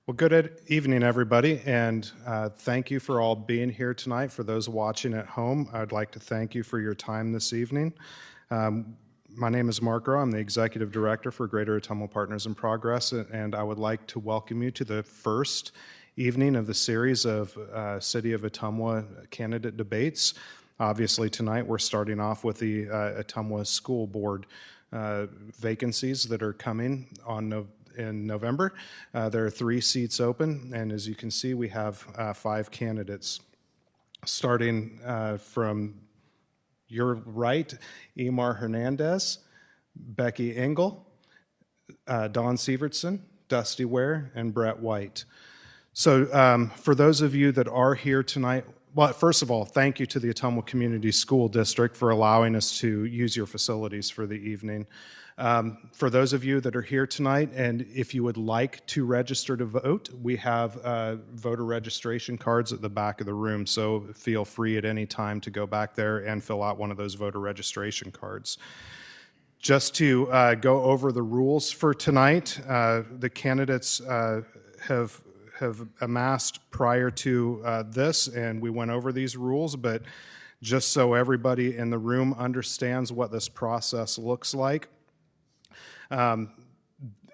Well, good evening, everybody, and thank you for all being here tonight. For those watching at home, I'd like to thank you for your time this evening. My name is Mark Rowe. I'm the Executive Director for Greater Ottumwa Partners in Progress, and I would like to welcome you to the first evening of the series of City of Ottumwa candidate debates. Obviously, tonight we're starting off with the Ottumwa School Board vacancies that are coming in November. There are 3 seats open, and as you can see, we have 5 candidates. Starting from your right, Himar Hernandez, Becky Ingle, Don Sievertsen, Dusty Ware, and Brett White. So for those of you that are here tonight, well, first of all, thank you to the Ottumwa Community School District for allowing us to use your facilities for the evening. For those of you that are here tonight, and if you would like to register to vote, we have voter registration cards at the back of the room, so feel free at any time to go back there and fill out one of those voter registration cards. Just to go over the rules for tonight, the candidates have amassed prior to this, and we went over these rules, but just so everybody in the room understands what this process looks like,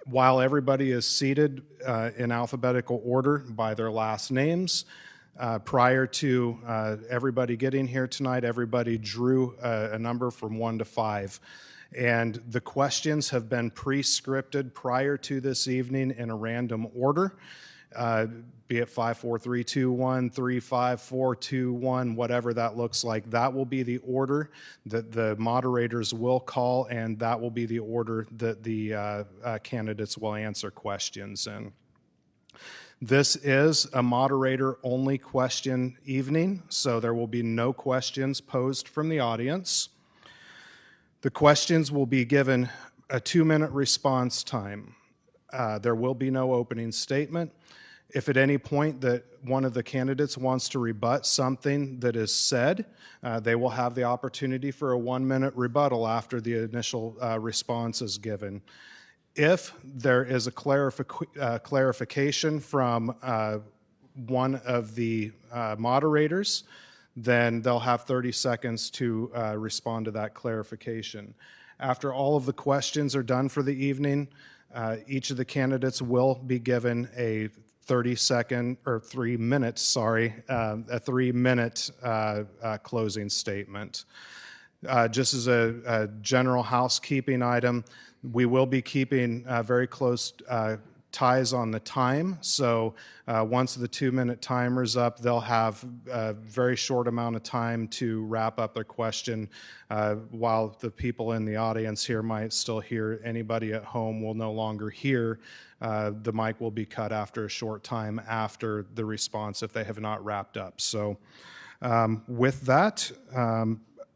while everybody is seated in alphabetical order by their last names, prior to everybody getting here tonight, everybody drew a number from 1 to 5. And the questions have been pre-scripted prior to this evening in a random order, be it 5, 4, 3, 2, 1, 3, 5, 4, 2, 1, whatever that looks like. That will be the order that the moderators will call, and that will be the order that the candidates will answer questions in. This is a moderator-only question evening, so there will be no questions posed from the audience. The questions will be given a 2-minute response time. There will be no opening statement. If at any point that one of the candidates wants to rebut something that is said, they will have the opportunity for a 1-minute rebuttal after the initial response is given. If there is a clarification from one of the moderators, then they'll have 30 seconds to respond to that clarification. After all of the questions are done for the evening, each of the candidates will be given a 3-minute closing statement. Just as a general housekeeping item, we will be keeping very close ties on the time. So once the 2-minute timer's up, they'll have a very short amount of time to wrap up their question, while the people in the audience here might still hear. Anybody at home will no longer hear. The mic will be cut after a short time after the response if they have not wrapped up. So with that,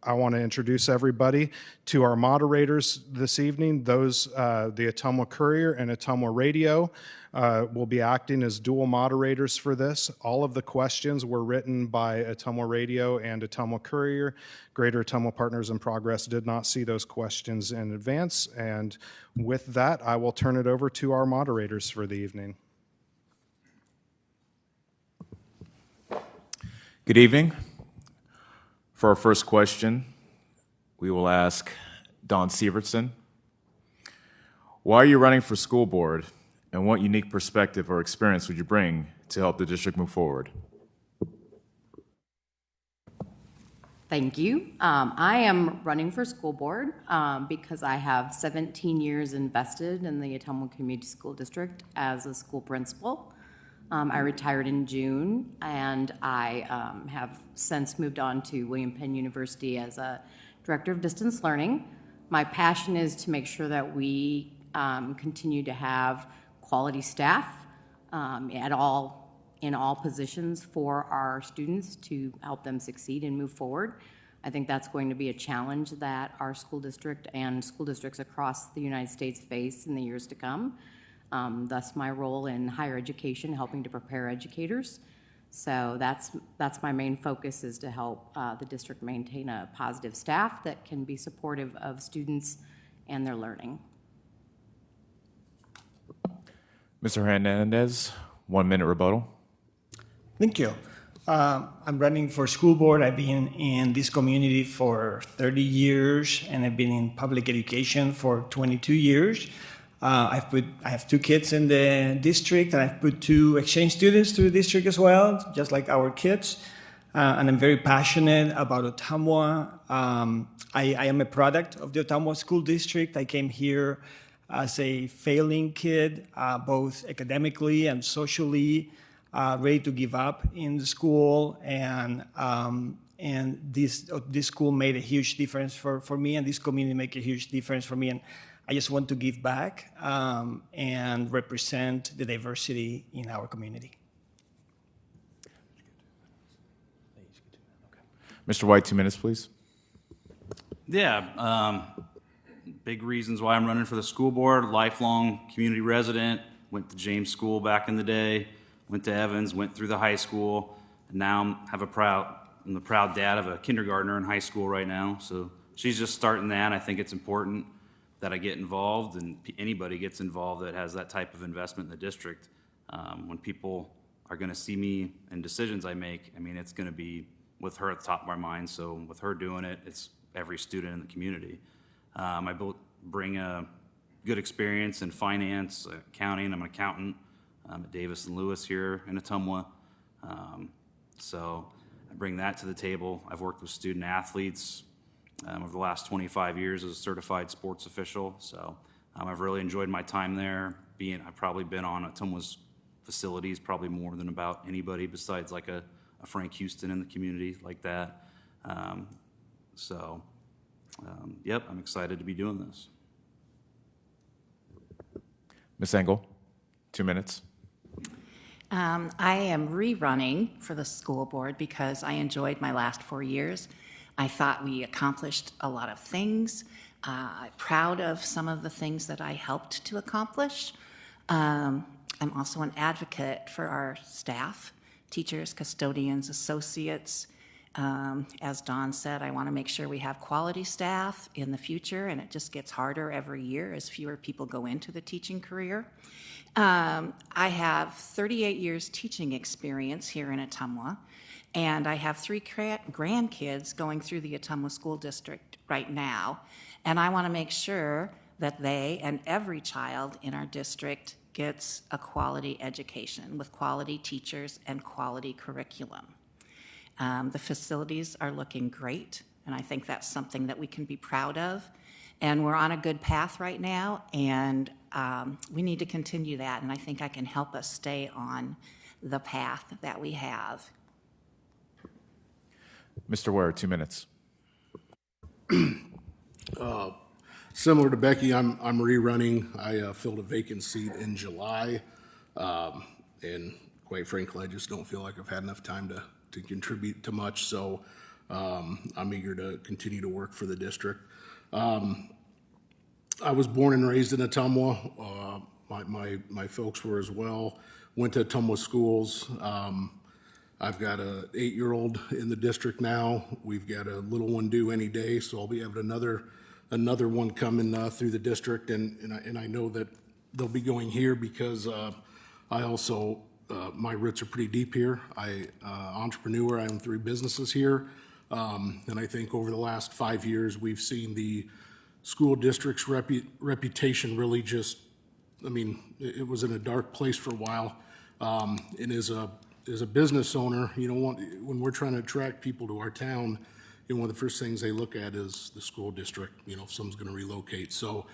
I want to introduce everybody to our moderators this evening. Those, the Ottumwa Courier and Ottumwa Radio will be acting as dual moderators for this. All of the questions were written by Ottumwa Radio and Ottumwa Courier. Greater Ottumwa Partners in Progress did not see those questions in advance. And with that, I will turn it over to our moderators for the evening. Good evening. For our first question, we will ask Don Sievertsen. Why are you running for school board, and what unique perspective or experience would you bring to help the district move forward? Thank you. I am running for school board because I have 17 years invested in the Ottumwa Community School District as a school principal. I retired in June, and I have since moved on to William Penn University as a director of distance learning. My passion is to make sure that we continue to have quality staff in all positions for our students to help them succeed and move forward. I think that's going to be a challenge that our school district and school districts across the United States face in the years to come. Thus my role in higher education, helping to prepare educators. So that's my main focus, is to help the district maintain a positive staff that can be supportive of students and their learning. Mr. Hernandez, 1 minute rebuttal. Thank you. I'm running for school board. I've been in this community for 30 years, and I've been in public education for 22 years. I have 2 kids in the district, and I've put 2 exchange students through the district as well, just like our kids. And I'm very passionate about Ottumwa. I am a product of the Ottumwa School District. I came here as a failing kid, both academically and socially, ready to give up in the school. And this school made a huge difference for me, and this community made a huge difference for me. And I just want to give back and represent the diversity in our community. Mr. White, 2 minutes, please. Yeah, big reasons why I'm running for the school board. Lifelong community resident, went to James School back in the day, went to Evans, went through the high school, and now I'm the proud dad of a kindergartner in high school right now. So she's just starting that. I think it's important that I get involved, and anybody gets involved that has that type of investment in the district. When people are going to see me and decisions I make, I mean, it's going to be with her at the top of my mind. So with her doing it, it's every student in the community. I bring a good experience in finance, accounting. I'm an accountant at Davis and Lewis here in Ottumwa. So I bring that to the table. I've worked with student athletes over the last 25 years as a certified sports official. So I've really enjoyed my time there. I've probably been on Ottumwa's facilities probably more than about anybody besides like a Frank Houston in the community like that. Yep, I'm excited to be doing this. Ms. Ingle, 2 minutes. I am rerunning for the school board because I enjoyed my last 4 years. I thought we accomplished a lot of things. Proud of some of the things that I helped to accomplish. I'm also an advocate for our staff, teachers, custodians, associates. As Dawn said, I want to make sure we have quality staff in the future, and it just gets harder every year as fewer people go into the teaching career. I have 38 years teaching experience here in Ottumwa, and I have 3 grandkids going through the Ottumwa School District right now, and I want to make sure that they and every child in our district gets a quality education with quality teachers and quality curriculum. The facilities are looking great, and I think that's something that we can be proud of. And we're on a good path right now, and we need to continue that, and I think I can help us stay on the path that we have. Mr. Ware, 2 minutes. Similar to Becky, I'm rerunning. I filled a vacant seat in July, and quite frankly, I just don't feel like I've had enough time to contribute to much, so I'm eager to continue to work for the district. I was born and raised in Ottumwa. My folks were as well. Went to Ottumwa schools. I've got a 8-year-old in the district now. We've got a little one due any day, so I'll be having another one coming through the district, and I know that they'll be going here because I also my roots are pretty deep here. Entrepreneur. I own 3 businesses here, and I think over the last 5 years we've seen the school district's reputation really just. I mean, it was in a dark place for a while, and as a business owner, you know, when we're trying to attract people to our town, you know, one of the first things they look at is the school district, you know, if someone's going to relocate. So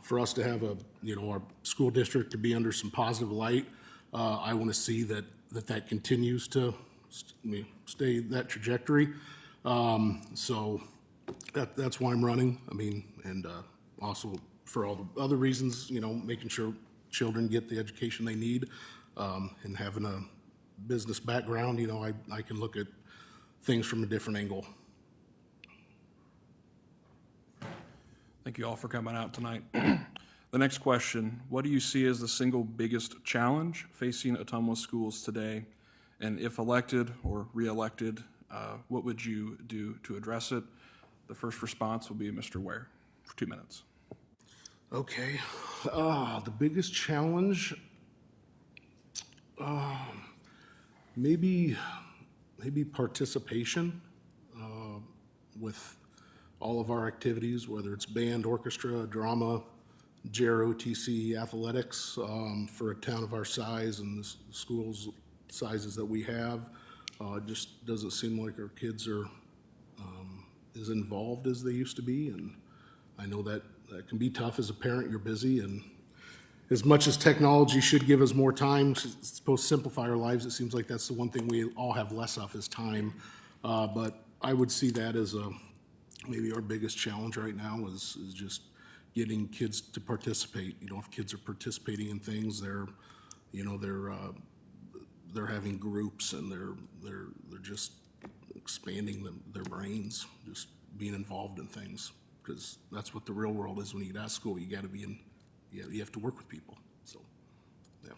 for us to have our school district to be under some positive light, I want to see that continues to stay that trajectory. So that's why I'm running. I mean, and also for all the other reasons, you know, making sure children get the education they need, and having a business background, you know, I can look at things from a different angle. Thank you all for coming out tonight. The next question, what do you see as the single biggest challenge facing Ottumwa schools today? And if elected or re-elected, what would you do to address it? The first response will be Mr. Ware for 2 minutes. Okay. The biggest challenge, Maybe participation with all of our activities, whether it's band, orchestra, drama, JROTC, athletics, for a town of our size and the schools sizes that we have. It just doesn't seem like our kids are as involved as they used to be, and I know that can be tough as a parent. You're busy, and as much as technology should give us more time, it's supposed to simplify our lives, it seems like that's the one thing we all have less of is time. But I would see that as maybe our biggest challenge right now is just getting kids to participate. You know, if kids are participating in things, they're having groups and they're just expanding their brains, just being involved in things, because that's what the real world is. When you get out of school, you got to be in. You have to work with people. So, yeah.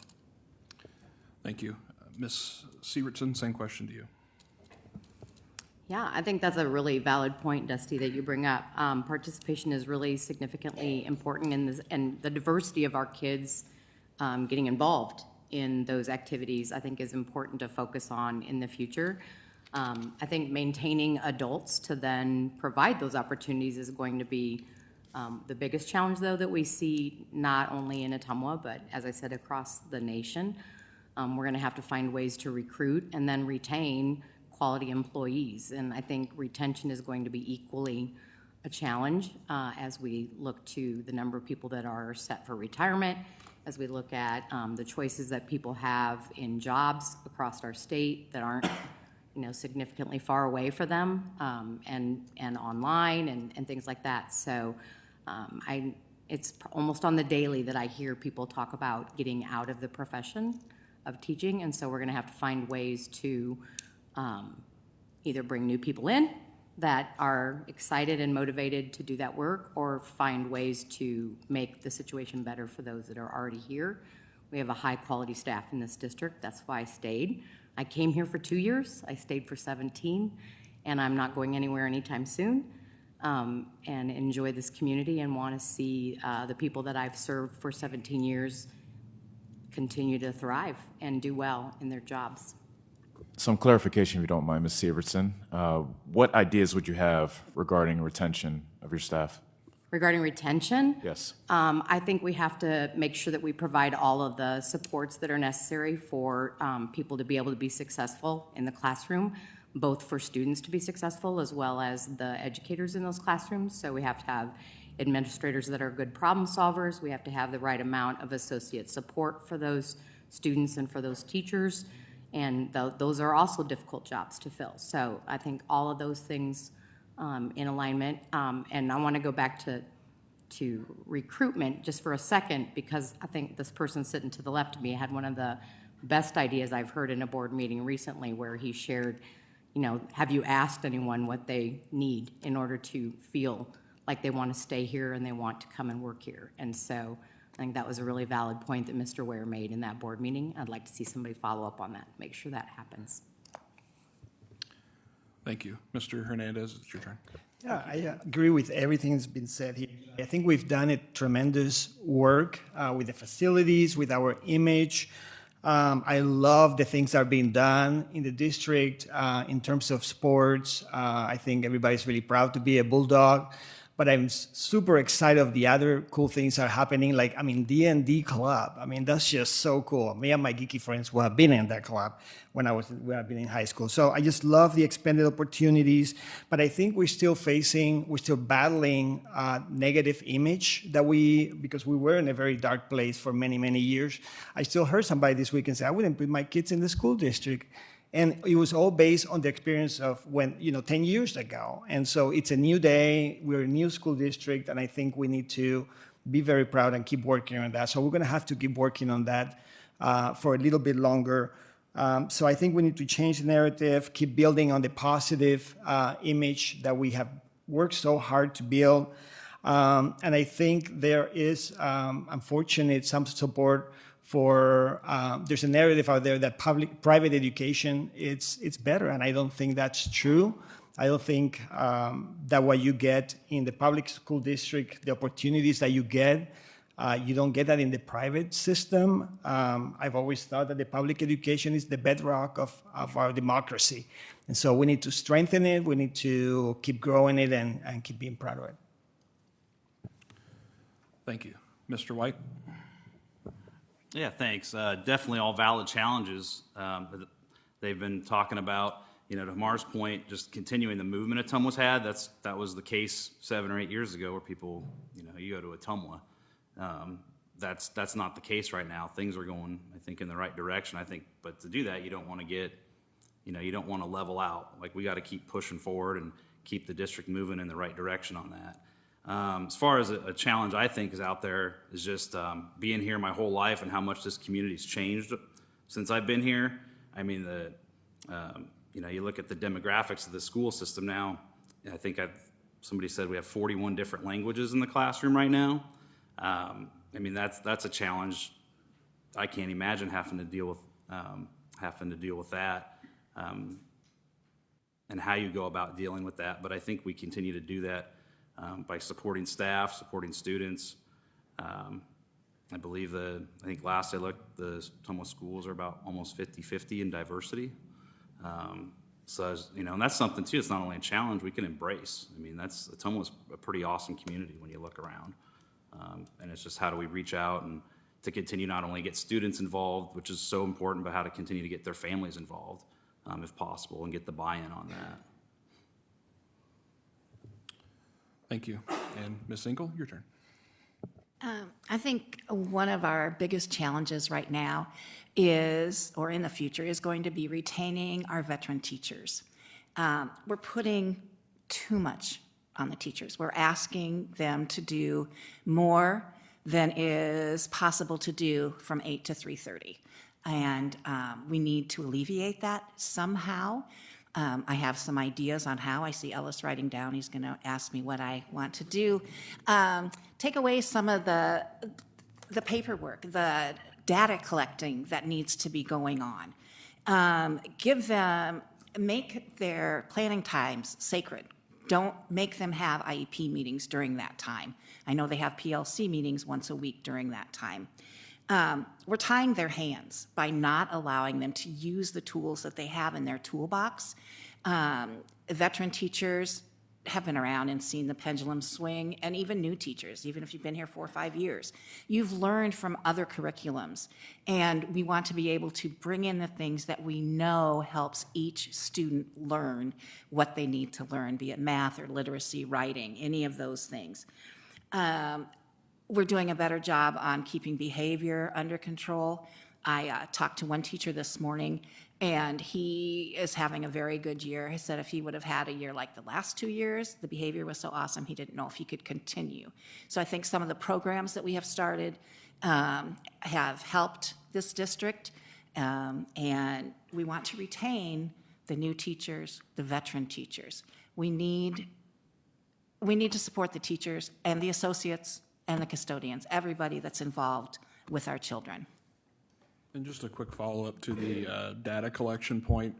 Thank you. Ms. Sievertsen, same question to you. Yeah, I think that's a really valid point, Dusty, that you bring up. Participation is really significantly important in this, and the diversity of our kids getting involved in those activities, I think, is important to focus on in the future. I think maintaining adults to then provide those opportunities is going to be the biggest challenge, though, that we see not only in Ottumwa, but as I said, across the nation. We're going to have to find ways to recruit and then retain quality employees. And I think retention is going to be equally a challenge as we look to the number of people that are set for retirement, as we look at the choices that people have in jobs across our state that aren't significantly far away for them, and online and things like that. So it's almost on the daily that I hear people talk about getting out of the profession of teaching, and so we're going to have to find ways to either bring new people in that are excited and motivated to do that work, or find ways to make the situation better for those that are already here. We have a high-quality staff in this district. That's why I stayed. I came here for 2 years. I stayed for 17, and I'm not going anywhere anytime soon. And enjoy this community and want to see the people that I've served for 17 years continue to thrive and do well in their jobs. Some clarification, if you don't mind, Ms. Sievertsen. What ideas would you have regarding retention of your staff? Regarding retention? Yes. I think we have to make sure that we provide all of the supports that are necessary for people to be able to be successful in the classroom, both for students to be successful as well as the educators in those classrooms. So we have to have administrators that are good problem solvers. We have to have the right amount of associate support for those students and for those teachers. And those are also difficult jobs to fill. So I think all of those things in alignment. And I want to go back to recruitment just for a second, because I think this person sitting to the left of me had one of the best ideas I've heard in a board meeting recently, where he shared, have you asked anyone what they need in order to feel like they want to stay here and they want to come and work here? And so I think that was a really valid point that Mr. Ware made in that board meeting. I'd like to see somebody follow up on that, make sure that happens. Thank you. Mr. Hernandez, it's your turn. Yeah, I agree with everything that's been said here. I think we've done a tremendous work with the facilities, with our image. I love the things that are being done in the district in terms of sports. I think everybody's really proud to be a Bulldog. But I'm super excited of the other cool things that are happening, like, D&D Club. That's just so cool. Me and my geeky friends who have been in that club when I've been in high school. So I just love the expanded opportunities. But I think we're still battling negative image because we were in a very dark place for many, many years. I still heard somebody this week and say, I wouldn't put my kids in the school district. And it was all based on the experience of 10 years ago. And so it's a new day, we're a new school district, and I think we need to be very proud and keep working on that. So we're gonna have to keep working on that for a little bit longer. So I think we need to change the narrative, keep building on the positive image that we have worked so hard to build. And I think there is, unfortunately, some support for there's a narrative out there that private education it's better, and I don't think that's true. I don't think that what you get in the public school district, the opportunities that you get You don't get that in the private system. I've always thought that the public education is the bedrock of our democracy. And so we need to strengthen it, we need to keep growing it and keep being proud of it. Thank you. Mr. White? Yeah, thanks. Definitely all valid challenges that they've been talking about. To Himar's point, just continuing the movement Ottumwa's had. That was the case 7 or 8 years ago, where people, you go to Ottumwa. That's not the case right now. Things are going, I think, in the right direction. But to do that, you don't want to get, you don't want to level out. Like, we got to keep pushing forward and keep the district moving in the right direction on that. As far as a challenge I think is out there is just being here my whole life and how much this community's changed since I've been here. I mean, you look at the demographics of the school system now. I think somebody said we have 41 different languages in the classroom right now. I mean, that's a challenge. I can't imagine having to deal with that, and how you go about dealing with that. But I think we continue to do that by supporting staff, supporting students. I think last I looked, the Ottumwa schools are about almost 50-50 in diversity. So, and that's something too. It's not only a challenge we can embrace. I mean, Ottumwa's a pretty awesome community when you look around. And it's just how do we reach out and to continue not only get students involved, which is so important, but how to continue to get their families involved, if possible, and get the buy-in on that. Thank you. And Ms. Ingle, your turn. I think one of our biggest challenges right now is, or in the future, is going to be retaining our veteran teachers. We're putting too much on the teachers. We're asking them to do more than is possible to do from 8 to 3:30. And we need to alleviate that somehow. I have some ideas on how. I see Ellis writing down. He's going to ask me what I want to do. Take away some of the paperwork, the data collecting that needs to be going on. Make their planning times sacred. Don't make them have IEP meetings during that time. I know they have PLC meetings once a week during that time. We're tying their hands by not allowing them to use the tools that they have in their toolbox. Veteran teachers have been around and seen the pendulum swing, and even new teachers, even if you've been here 4 or 5 years. You've learned from other curriculums, and we want to be able to bring in the things that we know helps each student learn what they need to learn, be it math or literacy, writing, any of those things. We're doing a better job on keeping behavior under control. I talked to one teacher this morning, and he is having a very good year. He said if he would have had a year like the last 2 years, the behavior was so awesome, he didn't know if he could continue. So I think some of the programs that we have started have helped this district, and we want to retain the new teachers, the veteran teachers. We need to support the teachers and the associates and the custodians, everybody that's involved with our children. And just a quick follow-up to the data collection point.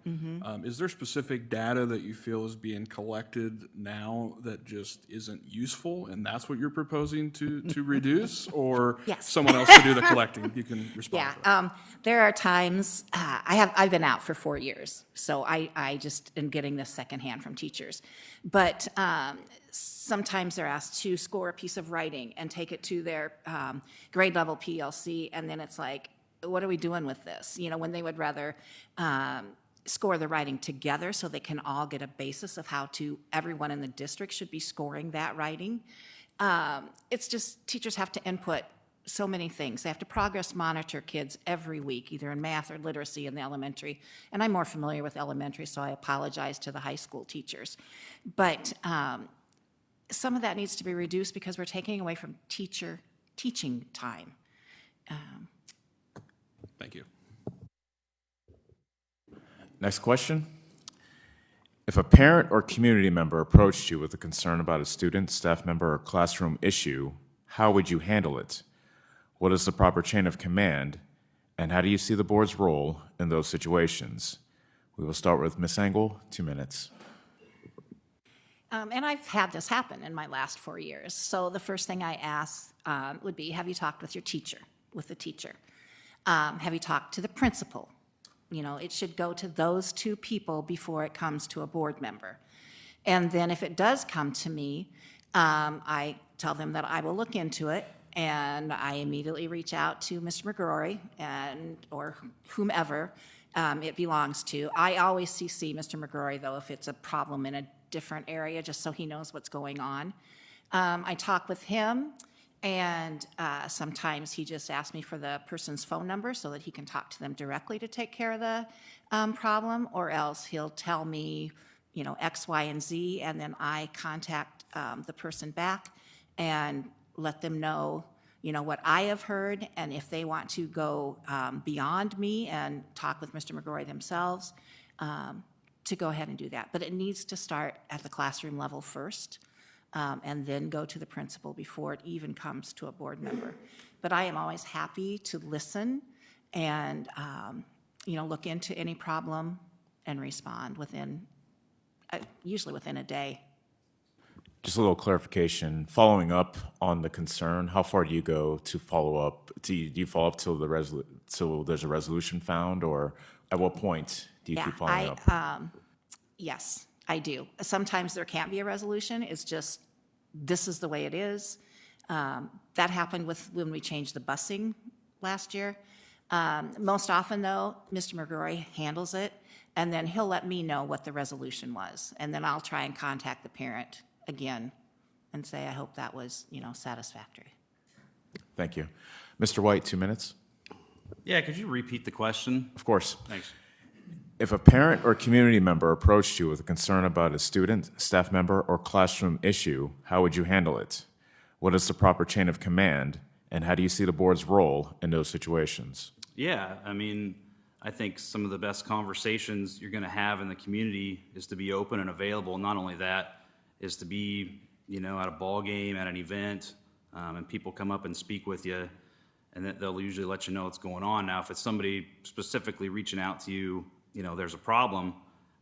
Is there specific data that you feel is being collected now that just isn't useful, and that's what you're proposing to reduce? Or Yes. someone else to do the collecting? You can respond to that. Yeah, there are times, I've been out for 4 years, so I just am getting this secondhand from teachers. But sometimes they're asked to score a piece of writing and take it to their grade level PLC, and then it's like, what are we doing with this? When they would rather score the writing together so they can all get a basis of how everyone in the district should be scoring that writing. It's just teachers have to input so many things. They have to progress monitor kids every week, either in math or literacy in the elementary. And I'm more familiar with elementary, so I apologize to the high school teachers. But some of that needs to be reduced because we're taking away from teacher teaching time. Thank you. Next question. If a parent or community member approached you with a concern about a student, staff member, or classroom issue, how would you handle it? What is the proper chain of command? And how do you see the board's role in those situations? We will start with Ms. Ingle, 2 minutes. And I've had this happen in my last 4 years. So the first thing I ask would be, have you talked with the teacher? Have you talked to the principal? You know, it should go to those two people before it comes to a board member. And then if it does come to me, I tell them that I will look into it, and I immediately reach out to Mr. McGrory or whomever it belongs to. I always CC Mr. McGrory, though, if it's a problem in a different area, just so he knows what's going on. I talk with him, and sometimes he just asks me for the person's phone number so that he can talk to them directly to take care of the problem, or else he'll tell me, you know, X, Y, and Z, and then I contact the person back and let them know, you know, what I have heard, and if they want to go beyond me and talk with Mr. McGrory themselves, to go ahead and do that. But it needs to start at the classroom level first, and then go to the principal before it even comes to a board member. But I am always happy to listen and, you know, look into any problem and respond usually within a day. Just a little clarification. Following up on the concern, how far do you go to follow up? Do you follow up till there's a resolution found, or at what point do you keep following up? Yes, I do. Sometimes there can't be a resolution. It's just, this is the way it is. That happened when we changed the busing last year. Most often, though, Mr. McGrory handles it, and then he'll let me know what the resolution was. And then I'll try and contact the parent again and say, I hope that was, you know, satisfactory. Thank you. Mr. White, 2 minutes. Yeah, could you repeat the question? Of course. Thanks. If a parent or community member approached you with a concern about a student, staff member, or classroom issue, how would you handle it? What is the proper chain of command, and how do you see the board's role in those situations? Yeah, I mean, I think some of the best conversations you're going to have in the community is to be open and available. Not only that, is to be, you know, at a ball game, at an event, and people come up and speak with you, and they'll usually let you know what's going on. Now, if it's somebody specifically reaching out to you, you know, there's a problem.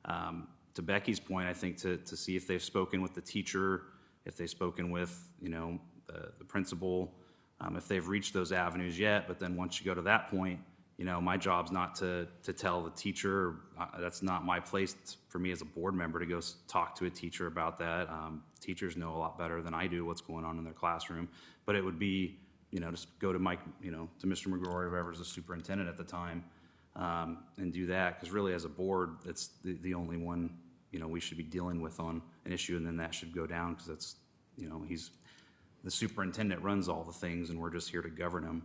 To Becky's point, I think to see if they've spoken with the teacher, if they've spoken with, you know, the principal, if they've reached those avenues yet. But then once you go to that point, you know, my job's not to tell the teacher. That's not my place for me as a board member to go talk to a teacher about that. Teachers know a lot better than I do what's going on in their classroom. But it would be, you know, just go to Mike, you know, to Mr. McGrory, whoever's the superintendent at the time, and do that. Because really, as a board, it's the only one, you know, we should be dealing with on an issue, and then that should go down because that's, you know, the superintendent runs all the things, and we're just here to govern him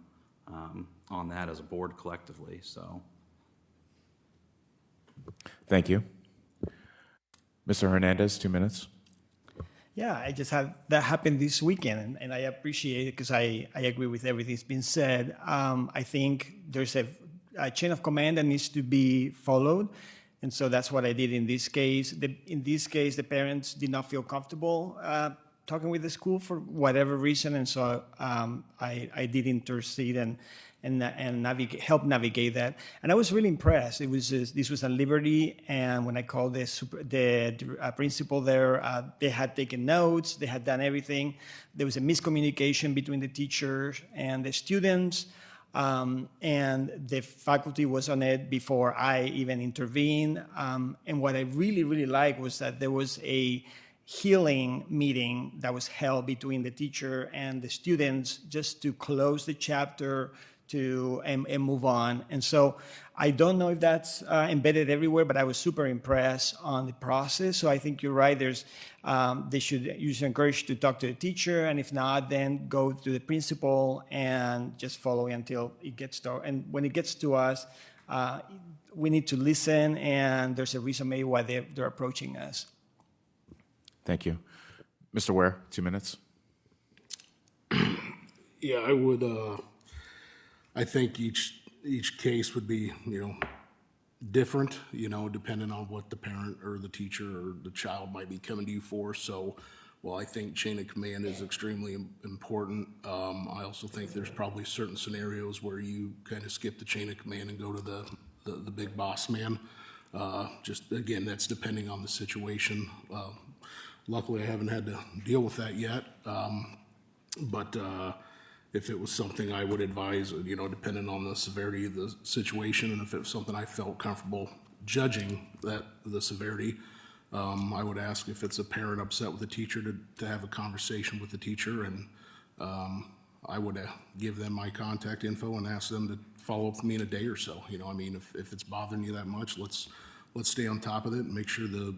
on that as a board collectively. So, Thank you. Mr. Hernandez, 2 minutes. Yeah, I just had that happen this weekend, and I appreciate it because I agree with everything that's been said. I think there's a chain of command that needs to be followed, and so that's what I did in this case. In this case, the parents did not feel comfortable talking with the school for whatever reason, and so I did intercede and help navigate that. And I was really impressed. This was at Liberty, and when I called the principal there, they had taken notes, they had done everything. There was a miscommunication between the teachers and the students, and the faculty was on it before I even intervened. And what I really, really liked was that there was a healing meeting that was held between the teacher and the students just to close the chapter and move on. And so I don't know if that's embedded everywhere, but I was super impressed on the process. So I think you're right. You should encourage to talk to the teacher, and if not, then go to the principal and just follow until it gets to. And when it gets to us, we need to listen, and there's a reason maybe why they're approaching us. Thank you. Mr. Ware, 2 minutes. Yeah, I would, I think each case would be, you know, different, you know, depending on what the parent or the teacher or the child might be coming to you for. So, well, I think chain of command is extremely important. I also think there's probably certain scenarios where you kind of skip the chain of command and go to the big boss man. Just, again, that's depending on the situation. luckily I haven't had to deal with that yet. But if it was something I would advise, depending on the severity of the situation, and if it was something I felt comfortable judging the severity, I would ask if it's a parent upset with the teacher to have a conversation with the teacher, and I would give them my contact info and ask them to follow up with me in a day or so. If it's bothering you that much, let's stay on top of it and make sure the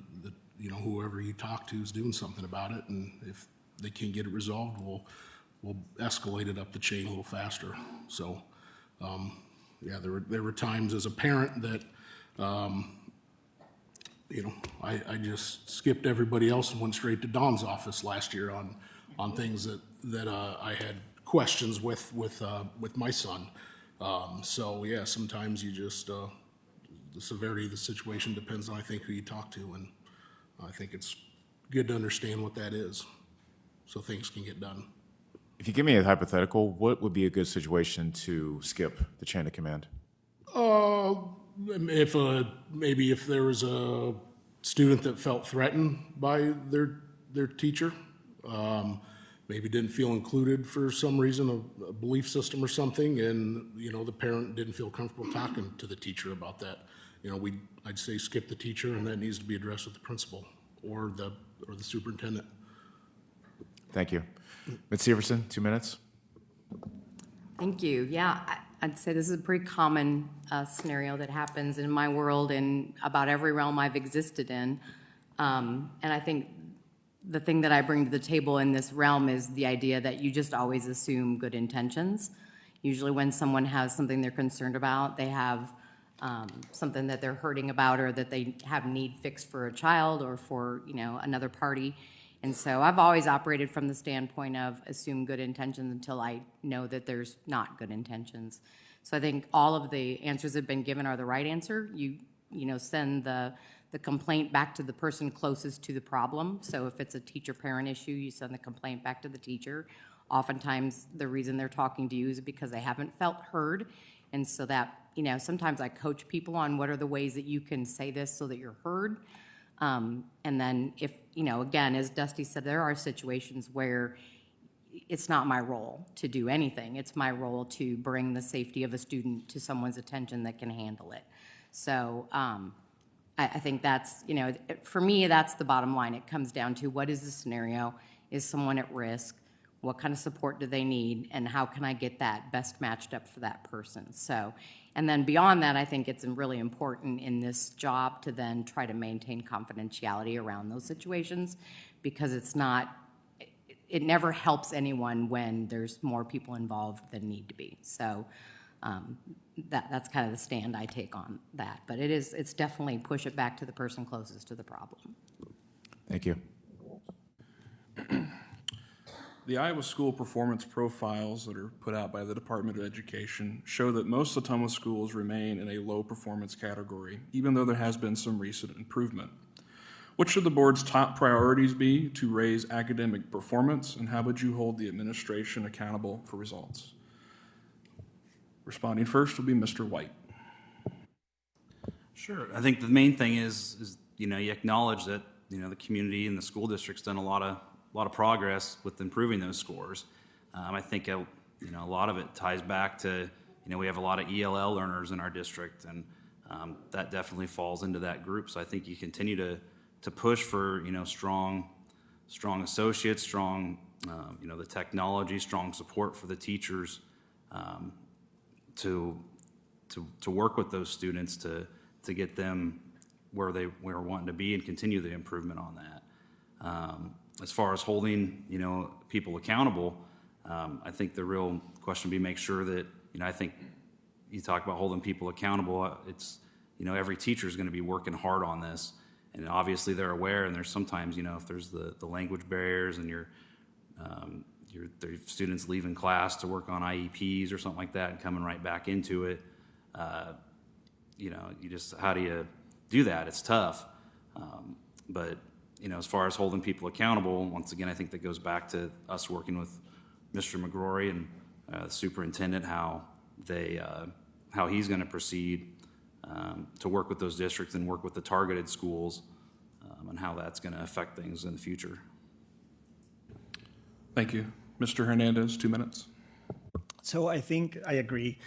whoever you talk to is doing something about it, and if they can't get it resolved, we'll escalate it up the chain a little faster. So, yeah, there were times as a parent that, I just skipped everybody else and went straight to Don's office last year on things that I had questions with my son. So yeah, sometimes you just the severity of the situation depends on, I think, who you talk to, and I think it's good to understand what that is, so things can get done. If you give me a hypothetical, what would be a good situation to skip the chain of command? If there was a student that felt threatened by their teacher, maybe didn't feel included for some reason, a belief system or something, and the parent didn't feel comfortable talking to the teacher about that. I'd say skip the teacher, and that needs to be addressed with the principal or the superintendent. Thank you. Ms. Sievertsen, 2 minutes. Thank you. Yeah, I'd say this is a pretty common scenario that happens in my world and about every realm I've existed in. And I think the thing that I bring to the table in this realm is the idea that you just always assume good intentions. Usually when someone has something they're concerned about, they have something that they're hurting about, or that they have need fixed for a child or for another party. And so I've always operated from the standpoint of assume good intentions until I know that there's not good intentions. So I think all of the answers that have been given are the right answer. You send the complaint back to the person closest to the problem. So if it's a teacher-parent issue, you send the complaint back to the teacher. Oftentimes the reason they're talking to you is because they haven't felt heard. And so that, sometimes I coach people on what are the ways that you can say this so that you're heard. And then if, again, as Dusty said, there are situations where it's not my role to do anything. It's my role to bring the safety of a student to someone's attention that can handle it. So I think that's, for me, that's the bottom line. It comes down to what is the scenario? Is someone at risk? What kind of support do they need? And how can I get that best matched up for that person? So, and then beyond that, I think it's really important in this job to then try to maintain confidentiality around those situations, because it never helps anyone when there's more people involved than need to be. So that's kind of the stand I take on that. But it's definitely push it back to the person closest to the problem. Thank you. The Iowa school performance profiles that are put out by the Department of Education show that most Ottumwa schools remain in a low performance category, even though there has been some recent improvement. What should the board's top priorities be to raise academic performance, and how would you hold the administration accountable for results? Responding first will be Mr. White. Sure. I think the main thing is you acknowledge that the community and the school district's done a lot of progress with improving those scores. I think a lot of it ties back to we have a lot of ELL learners in our district, and that definitely falls into that group. So I think you continue to push for strong associates, strong the technology, strong support for the teachers, to work with those students to get them where we're wanting to be and continue the improvement on that. As far as holding, people accountable, I think the real question would be make sure that, I think you talk about holding people accountable. It's, every teacher is going to be working hard on this, and obviously they're aware. And there's sometimes, if there's the language barriers and your students leaving class to work on IEPs or something like that and coming right back into it, how do you do that? It's tough, but. As far as holding people accountable, once again, I think that goes back to us working with Mr. McGrory and the superintendent, how he's going to proceed to work with those districts and work with the targeted schools and how that's going to affect things in the future. Thank you. Mr. Hernandez, 2 minutes. So I think I agree.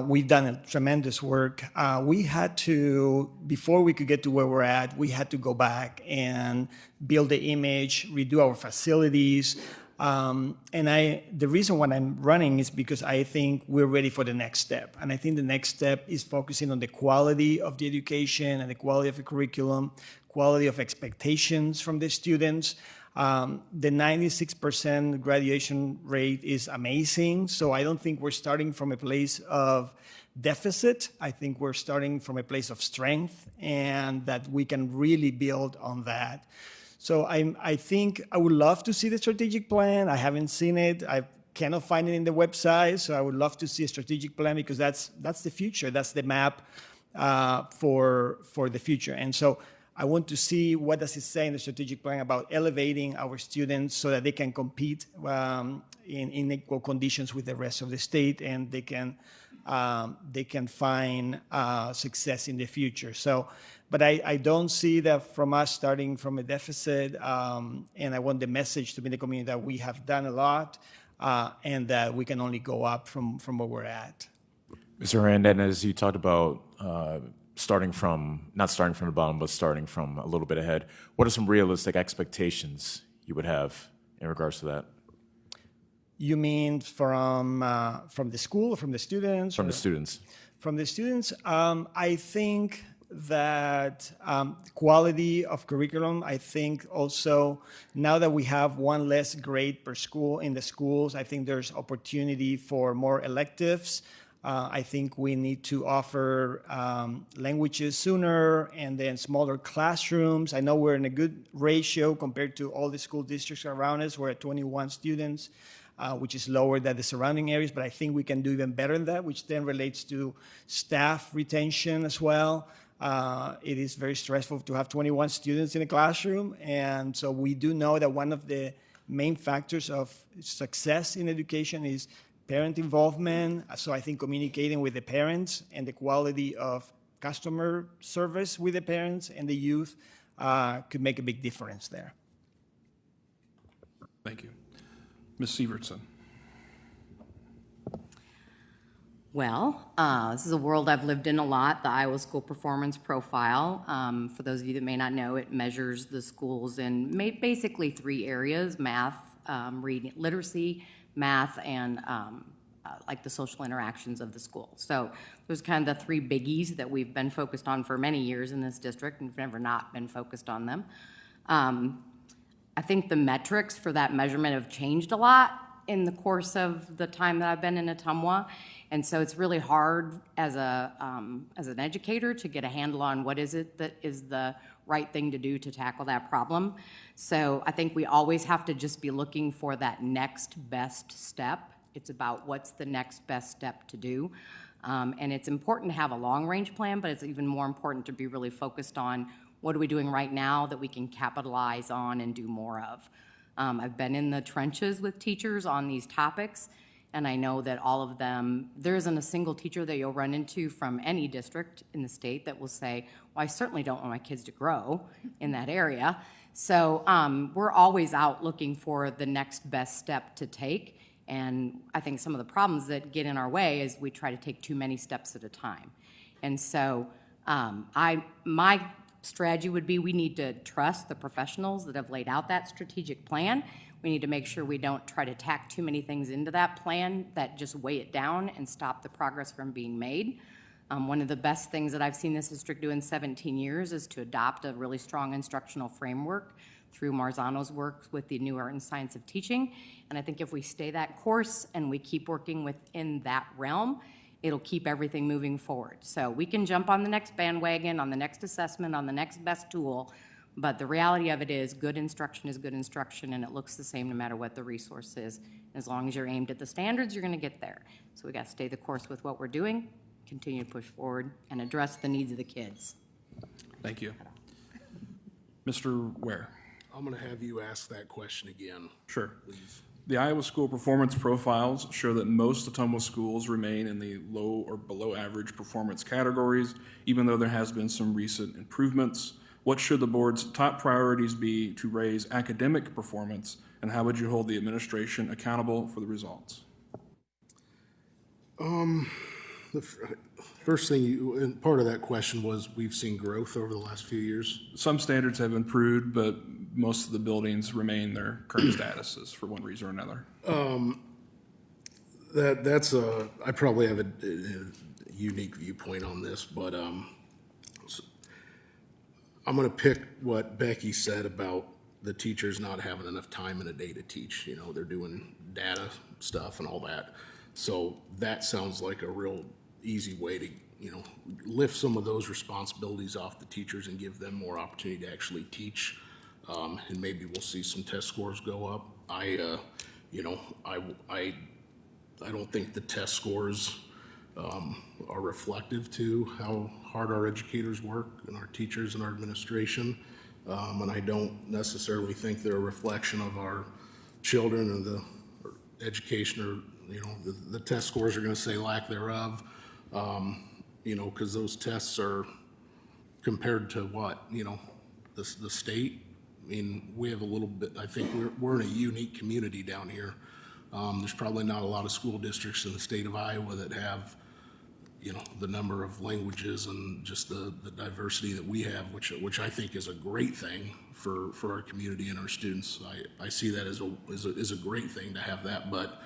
We've done a tremendous work. We had to, before we could get to where we're at, we had to go back and build the image, redo our facilities. The reason why I'm running is because I think we're ready for the next step. And I think the next step is focusing on the quality of the education and the quality of the curriculum, quality of expectations from the students. The 96% graduation rate is amazing. So I don't think we're starting from a place of deficit. I think we're starting from a place of strength, and that we can really build on that. So I think I would love to see the strategic plan. I haven't seen it. I cannot find it in the website. So I would love to see a strategic plan, because that's the future. That's the map for the future. And so I want to see what does it say in the strategic plan about elevating our students so that they can compete in equal conditions with the rest of the state, and they can find success in the future. So, but I don't see that from us starting from a deficit, and I want the message to be in the community that we have done a lot, and that we can only go up from where we're at. Mr. Hernandez, you talked about not starting from the bottom, but starting from a little bit ahead. What are some realistic expectations you would have in regards to that? You mean from the school, or from the students? From the students. From the students, I think that quality of curriculum, I think also now that we have one less grade per school in the schools, I think there's opportunity for more electives. I think we need to offer languages sooner, and then smaller classrooms. I know we're in a good ratio compared to all the school districts around us. We're at 21 students, which is lower than the surrounding areas, but I think we can do even better than that, which then relates to staff retention as well. It is very stressful to have 21 students in a classroom, and so we do know that one of the main factors of success in education is parent involvement. So I think communicating with the parents and the quality of customer service with the parents and the youth could make a big difference there. Thank you. Ms. Sievertsen. Well, this is a world I've lived in a lot, the Iowa School Performance Profile. For those of you that may not know, it measures the schools in basically 3 areas: math, reading, literacy, math, and like the social interactions of the school. So those are kind of the 3 biggies that we've been focused on for many years in this district, and we've never not been focused on them. I think the metrics for that measurement have changed a lot in the course of the time that I've been in Ottumwa, and so it's really hard as an educator to get a handle on what is it that is the right thing to do to tackle that problem. So I think we always have to just be looking for that next best step. It's about what's the next best step to do. And it's important to have a long-range plan, but it's even more important to be really focused on what are we doing right now that we can capitalize on and do more of. I've been in the trenches with teachers on these topics, and I know that all of them, there isn't a single teacher that you'll run into from any district in the state that will say, well, I certainly don't want my kids to grow in that area. So we're always out looking for the next best step to take. And I think some of the problems that get in our way is we try to take too many steps at a time. And so my strategy would be we need to trust the professionals that have laid out that strategic plan. We need to make sure we don't try to tack too many things into that plan that just weigh it down and stop the progress from being made. One of the best things that I've seen this district do in 17 years is to adopt a really strong instructional framework through Marzano's work with the new art and science of teaching. And I think if we stay that course and we keep working within that realm, it'll keep everything moving forward. So we can jump on the next bandwagon, on the next assessment, on the next best tool, but the reality of it is good instruction is good instruction, and it looks the same no matter what the resource is. As long as you're aimed at the standards, you're gonna get there. So we gotta stay the course with what we're doing, continue to push forward, and address the needs of the kids. Thank you. Mr. Ware. I'm going to have you ask that question again. Sure. The Iowa School Performance Profiles show that most Ottumwa schools remain in the low or below average performance categories, even though there has been some recent improvements. What should the board's top priorities be to raise academic performance, and how would you hold the administration accountable for the results? The first thing, and part of that question was we've seen growth over the last few years. Some standards have improved, but most of the buildings remain their current statuses for one reason or another. I probably have a unique viewpoint on this, but I'm going to pick what Becky said about the teachers not having enough time in a day to teach. You know, they're doing data stuff and all that. So that sounds like a real easy way to, you know, lift some of those responsibilities off the teachers and give them more opportunity to actually teach. And maybe we'll see some test scores go up. I don't think the test scores are reflective to how hard our educators work and our teachers and our administration. And I don't necessarily think they're a reflection of our children or the education, or, you know, the test scores are going to say lack thereof, you know, because those tests are compared to what, you know, the state. I mean, we have a little bit, I think we're in a unique community down here. There's probably not a lot of school districts in the state of Iowa that have, you know, the number of languages and just the diversity that we have, which I think is a great thing for our community and our students. I see that as a great thing to have that. But,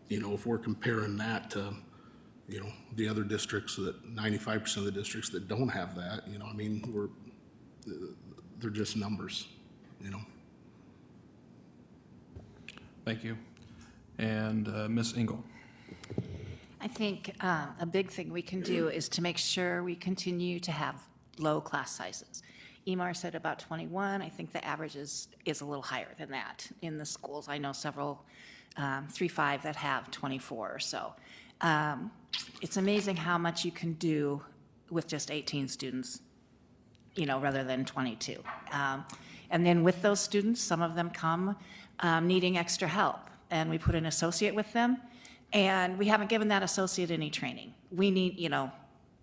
you know, if we're comparing that to, you know, the other districts, that 95% of the districts that don't have that, you know, I mean, they're just numbers, you know. Thank you. And Ms. Ingle. I think a big thing we can do is to make sure we continue to have low class sizes. Himar said about 21. I think the average is a little higher than that in the schools. I know several 3-5 that have 24 or so. It's amazing how much you can do with just 18 students, you know, rather than 22. And then with those students, some of them come needing extra help, and we put an associate with them, and we haven't given that associate any training. We need, you know,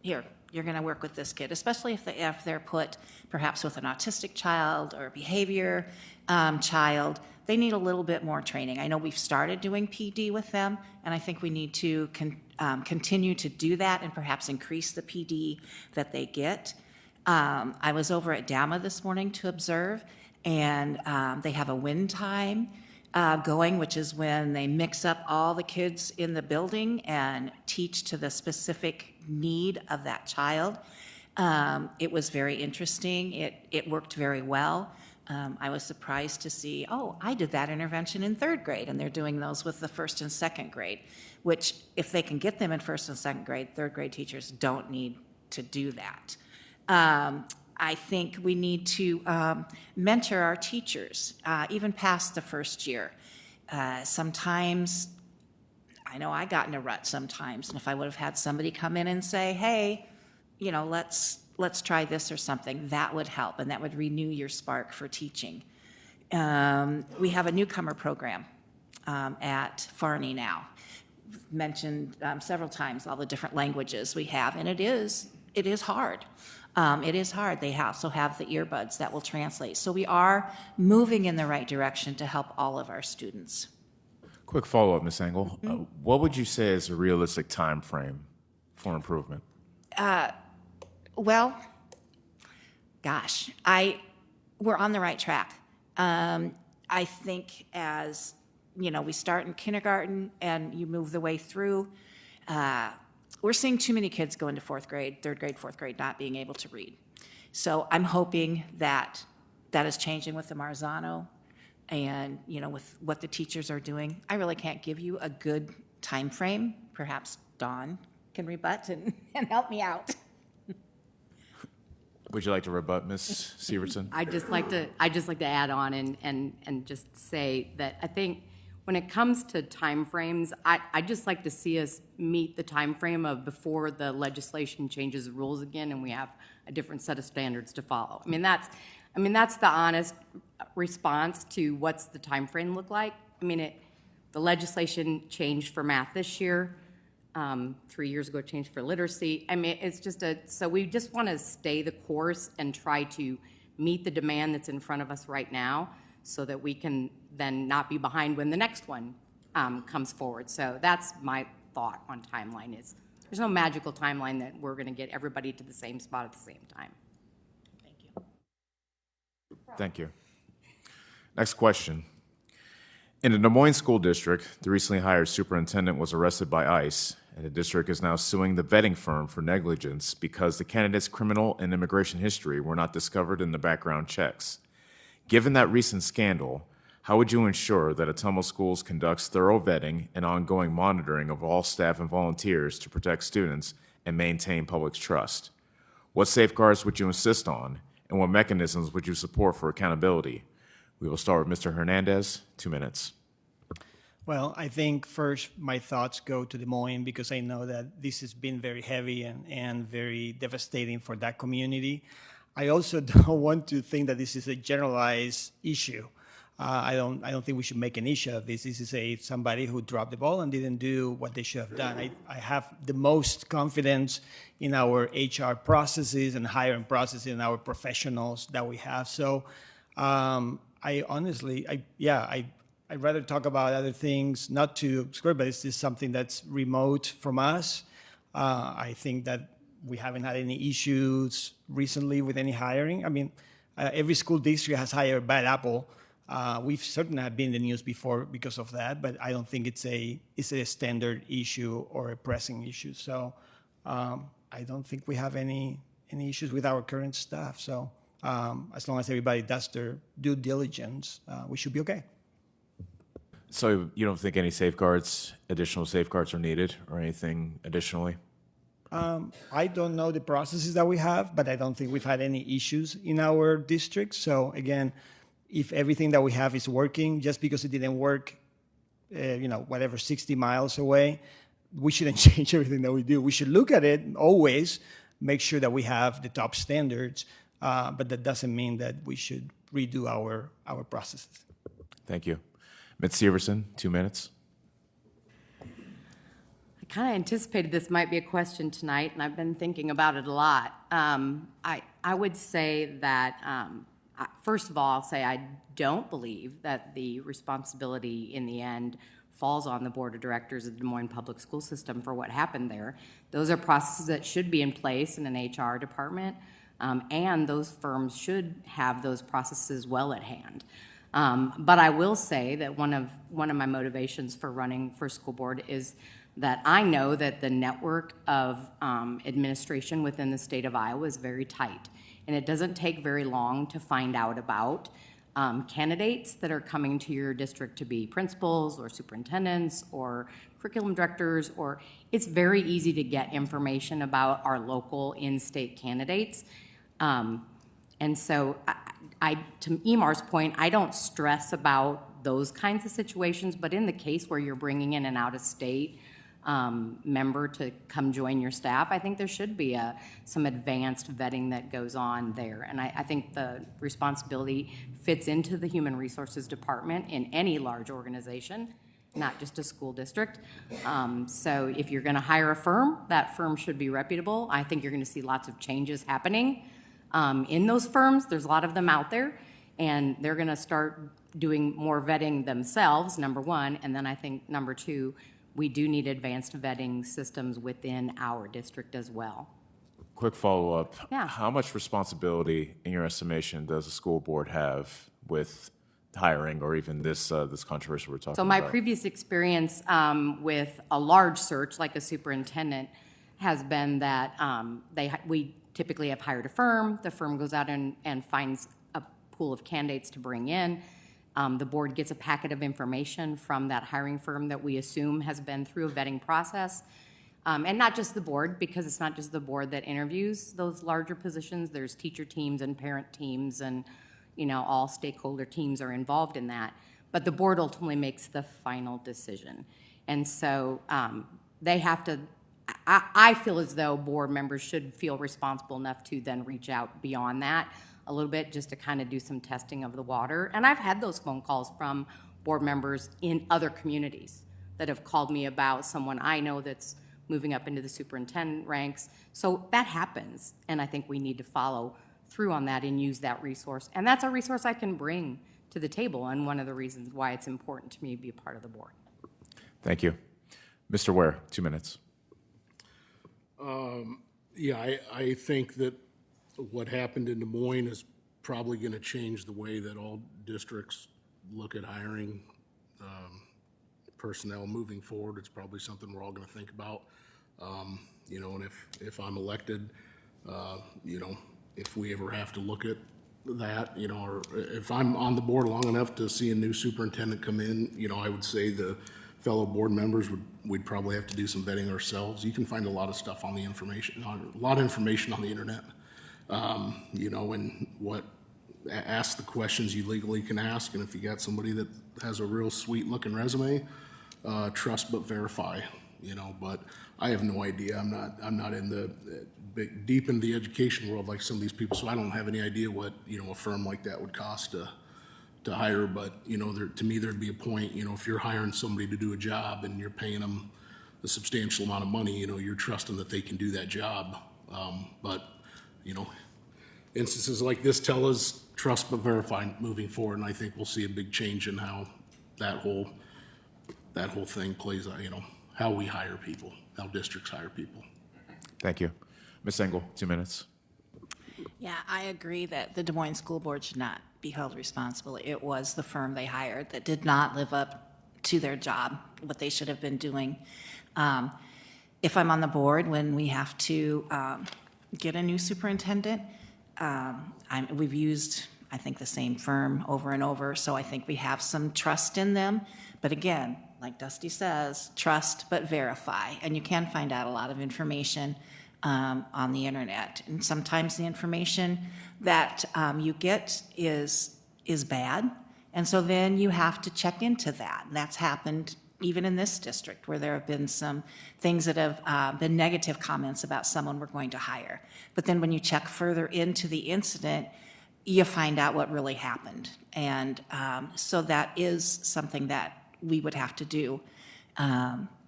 here, you're going to work with this kid, especially if they're put perhaps with an autistic child or a behavior child. They need a little bit more training. I know we've started doing PD with them, and I think we need to continue to do that and perhaps increase the PD that they get. I was over at DAMA this morning to observe, and they have a win time going, which is when they mix up all the kids in the building and teach to the specific need of that child. It was very interesting. It worked very well. I was surprised to see, oh, I did that intervention in 3rd grade, and they're doing those with the 1st and 2nd grade, which if they can get them in 1st and 2nd grade, 3rd grade teachers don't need to do that. I think we need to mentor our teachers, even past the 1st year. Sometimes, I know I got in a rut sometimes, and if I would have had somebody come in and say, hey, you know, let's try this or something, that would help, and that would renew your spark for teaching. We have a newcomer program at Farney now. Mentioned several times all the different languages we have, and it is hard. It is hard. They also have the earbuds that will translate. So we are moving in the right direction to help all of our students. Quick follow-up, Ms. Ingle. What would you say is a realistic time frame for improvement? Well, gosh, we're on the right track. I think as, you know, we start in kindergarten and you move the way through, we're seeing too many kids go into 4th grade, 3rd grade, 4th grade, not being able to read. So I'm hoping that is changing with the Marzano and, you know, with what the teachers are doing. I really can't give you a good time frame. Perhaps Dawn can rebut and help me out. Would you like to rebut, Ms. Sievertsen? I'd just like to add on and just say that I think when it comes to timeframes, I'd just like to see us meet the timeframe of before the legislation changes the rules again and we have a different set of standards to follow. I mean, that's the honest response to what's the timeframe look like. I mean, the legislation changed for math this year. 3 years ago, changed for literacy. I mean, it's just so we just want to stay the course and try to meet the demand that's in front of us right now so that we can then not be behind when the next one comes forward. So that's my thought on timeline is there's no magical timeline that we're going to get everybody to the same spot at the same time. Thank you. Thank you. Next question. In the Des Moines School District, the recently hired superintendent was arrested by ICE, and the district is now suing the vetting firm for negligence because the candidate's criminal and immigration history were not discovered in the background checks. Given that recent scandal, how would you ensure that Ottumwa Schools conducts thorough vetting and ongoing monitoring of all staff and volunteers to protect students and maintain public's trust? What safeguards would you insist on, and what mechanisms would you support for accountability? We will start with Mr. Hernandez, 2 minutes. Well, I think first my thoughts go to Des Moines because I know that this has been very heavy and very devastating for that community. I also don't want to think that this is a generalized issue. I don't think we should make an issue of this. This is somebody who dropped the ball and didn't do what they should have done. I have the most confidence in our HR processes and hiring processes and our professionals that we have. So I honestly, I'd rather talk about other things, not to square, but it's just something that's remote from us. I think that we haven't had any issues recently with any hiring. I mean, every school district has hired a bad apple. We've certainly have been in the news before because of that, but I don't think it's a standard issue or a pressing issue. So I don't think we have any issues with our current staff. So as long as everybody does their due diligence, we should be okay. So you don't think any additional safeguards are needed or anything additionally? I don't know the processes that we have, but I don't think we've had any issues in our district. So again, if everything that we have is working, just because it didn't work, 60 miles away, we shouldn't change everything that we do. We should look at it always, make sure that we have the top standards, but that doesn't mean that we should redo our processes. Thank you. Ms. Sievertsen, 2 minutes. I kind of anticipated this might be a question tonight, and I've been thinking about it a lot. I would say that, first of all, I'll say I don't believe that the responsibility in the end falls on the Board of Directors of the Des Moines Public School System for what happened there. Those are processes that should be in place in an HR department, and those firms should have those processes well at hand. But I will say that one of my motivations for running for school board is that I know that the network of administration within the state of Iowa is very tight, and it doesn't take very long to find out about candidates that are coming to your district to be principals or superintendents or curriculum directors, or it's very easy to get information about our local in-state candidates. And so to Himar's point, I don't stress about those kinds of situations, but in the case where you're bringing in an out-of-state member to come join your staff, I think there should be some advanced vetting that goes on there. And I think the responsibility fits into the Human Resources Department in any large organization, not just a school district. So if you're going to hire a firm, that firm should be reputable. I think you're going to see lots of changes happening in those firms. There's a lot of them out there, and they're going to start doing more vetting themselves, number one. And then I think, number two, we do need advanced vetting systems within our district as well. Quick follow-up. Yeah. How much responsibility, in your estimation, does the school board have with hiring or even this controversy we're talking about? So my previous experience with a large search, like a superintendent, has been that we typically have hired a firm. The firm goes out and finds a pool of candidates to bring in. The board gets a packet of information from that hiring firm that we assume has been through a vetting process. And not just the board, because it's not just the board that interviews those larger positions. There's teacher teams and parent teams, and all stakeholder teams are involved in that. But the board ultimately makes the final decision. And so they have to, I feel as though board members should feel responsible enough to then reach out beyond that a little bit, just to kind of do some testing of the water. And I've had those phone calls from board members in other communities that have called me about someone I know that's moving up into the superintendent ranks. So that happens, and I think we need to follow through on that and use that resource. And that's a resource I can bring to the table, and one of the reasons why it's important to me to be a part of the board. Thank you. Mr. Ware, 2 minutes. Yeah, I think that what happened in Des Moines is probably going to change the way that all districts look at hiring personnel moving forward. It's probably something we're all going to think about. You know, and if I'm elected, you know, if we ever have to look at that, you know, or if I'm on the board long enough to see a new superintendent come in, you know, I would say the fellow board members we'd probably have to do some vetting ourselves. You can find a lot of stuff on the information, a lot of information on the internet. You know, and ask the questions you legally can ask, and if you got somebody that has a real sweet looking resume, trust but verify. You know, but I have no idea. I'm not in the deep in the education world like some of these people, so I don't have any idea what, you know, a firm like that would cost to hire. But, you know, to me there'd be a point, you know, if you're hiring somebody to do a job and you're paying them a substantial amount of money, you know, you're trusting that they can do that job. But, you know, instances like this tell us trust but verify moving forward, and I think we'll see a big change in how that whole thing plays out, you know, how we hire people, how districts hire people. Thank you. Ms. Ingle, 2 minutes. Yeah, I agree that the Des Moines School Board should not be held responsible. It was the firm they hired that did not live up to their job, what they should have been doing. If I'm on the board, when we have to get a new superintendent, we've used, I think, the same firm over and over, so I think we have some trust in them. But again, like Dusty says, trust but verify, and you can find out a lot of information on the internet. And sometimes the information that you get is bad, and so then you have to check into that. And that's happened even in this district, where there have been some things that have been negative comments about someone we're going to hire. But then when you check further into the incident, you find out what really happened. And so that is something that we would have to do,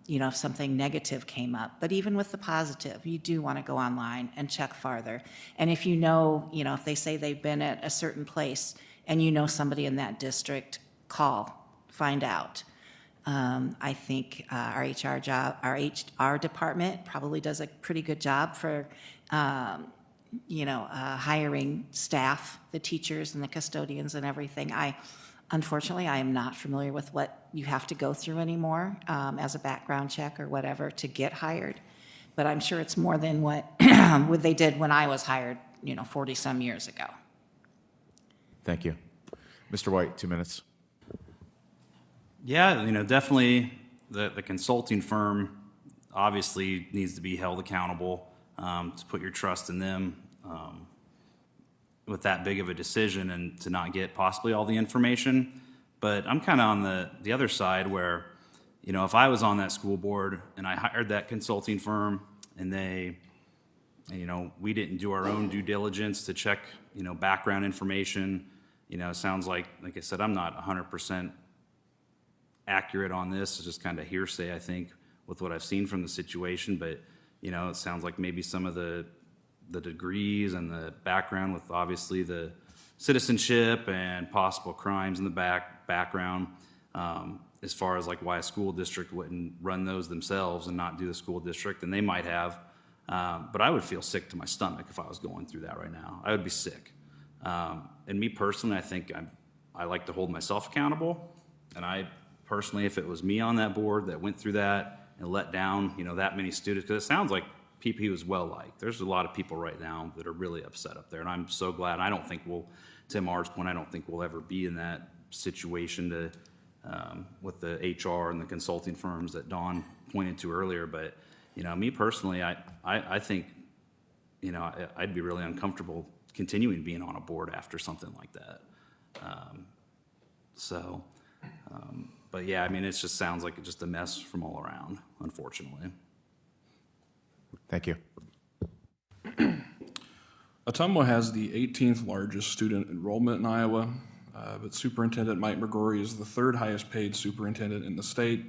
you know, if something negative came up. But even with the positive, you do want to go online and check farther. And if you know, if they say they've been at a certain place and you know somebody in that district, call, find out. I think our HR department probably does a pretty good job for, hiring staff, the teachers and the custodians and everything. Unfortunately, I am not familiar with what you have to go through anymore as a background check or whatever to get hired. But I'm sure it's more than what they did when I was hired, 40-some years ago. Thank you. Mr. White, 2 minutes. Yeah, definitely the consulting firm obviously needs to be held accountable, to put your trust in them with that big of a decision and to not get possibly all the information. But I'm kind of on the other side where, if I was on that school board and I hired that consulting firm and we didn't do our own due diligence to check, background information, it sounds like I said, I'm not 100% accurate on this. It's just kind of hearsay, I think, with what I've seen from the situation. But, it sounds like maybe some of the degrees and the background with obviously the citizenship and possible crimes in the background, as far as like why a school district wouldn't run those themselves and not do the school district, and they might have. But I would feel sick to my stomach if I was going through that right now. I would be sick. And me personally, I think I like to hold myself accountable. And I personally, if it was me on that board that went through that and let down, that many students, because it sounds like PP was well liked. There's a lot of people right now that are really upset up there, and I'm so glad. I don't think to Mar's point, I don't think we'll ever be in that situation with the HR and the consulting firms that Dawn pointed to earlier. But me personally, I think I'd be really uncomfortable continuing being on a board after something like that. But yeah, it just sounds like it's just a mess from all around, unfortunately. Thank you. Ottumwa has the 18th largest student enrollment in Iowa, but Superintendent Mike McGrory is the third highest paid superintendent in the state.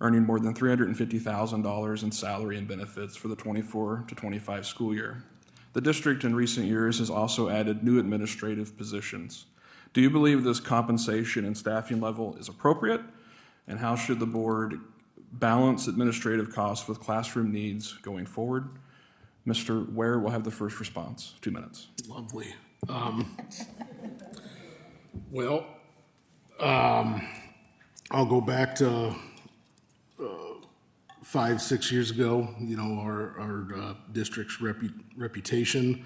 earning more than $350,000 in salary and benefits for the 24 to 25 school year. The district in recent years has also added new administrative positions. Do you believe this compensation and staffing level is appropriate? And how should the board balance administrative costs with classroom needs going forward? Mr. Ware will have the first response, 2 minutes. Lovely. Well, I'll go back to 5, 6 years ago. You know, our district's reputation,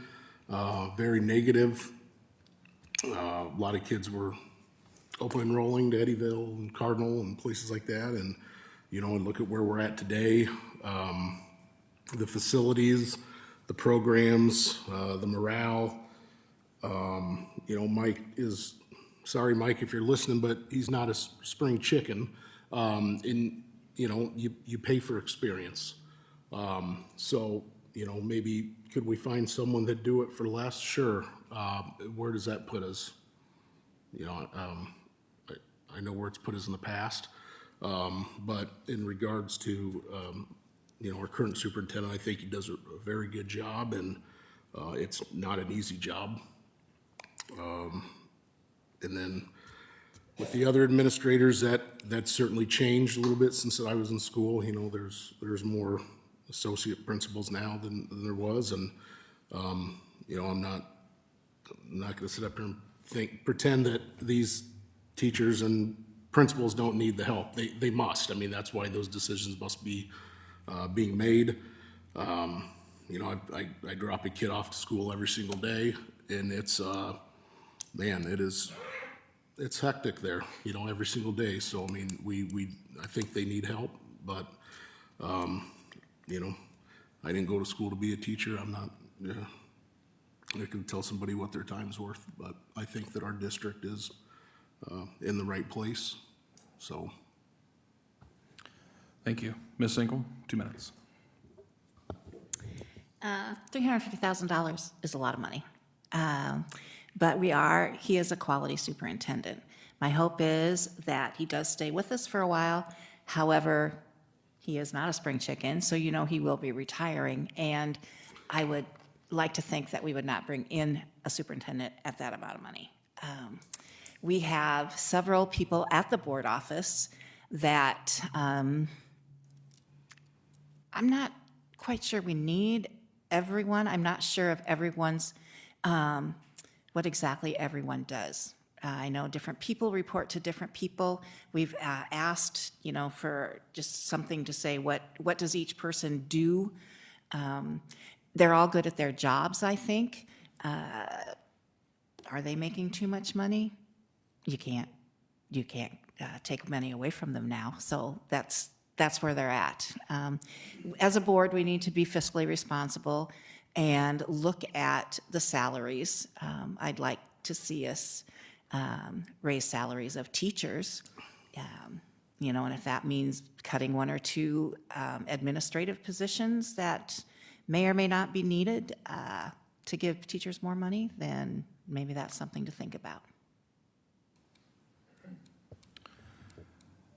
very negative. A lot of kids were open enrolling to Eddyville and Cardinal and places like that. And, you know, and look at where we're at today. The facilities, the programs, the morale. You know, Mike is, sorry, Mike, if you're listening, but he's not a spring chicken. And, you know, you pay for experience. So, you know, maybe could we find someone that do it for less? Sure. Where does that put us? You know, I know where it's put us in the past. But in regards to, you know, our current superintendent, I think he does a very good job, and it's not an easy job. And then with the other administrators, that certainly changed a little bit since I was in school. You know, there's more associate principals now than there was, and you know, I'm not going to sit up here and pretend that these teachers and principals don't need the help. They must. I mean, that's why those decisions must be being made. You know, I drop a kid off to school every single day, and it's man, it's hectic there, you know, every single day. So, I mean, I think they need help, but, you know, I didn't go to school to be a teacher. I'm not, I can tell somebody what their time's worth, but I think that our district is in the right place, so. Thank you. Ms. Ingle, 2 minutes. $350,000 is a lot of money. But he is a quality superintendent. My hope is that he does stay with us for a while. However, he is not a spring chicken, so you know he will be retiring. And I would like to think that we would not bring in a superintendent at that amount of money. We have several people at the board office that I'm not quite sure we need everyone. I'm not sure if everyone's what exactly everyone does. I know different people report to different people. We've asked, you know, for just something to say, what does each person do? They're all good at their jobs, I think. Are they making too much money? You can't take money away from them now. So that's where they're at. As a board, we need to be fiscally responsible and look at the salaries. I'd like to see us raise salaries of teachers, you know, and if that means cutting 1 or 2 administrative positions that may or may not be needed to give teachers more money, then maybe that's something to think about.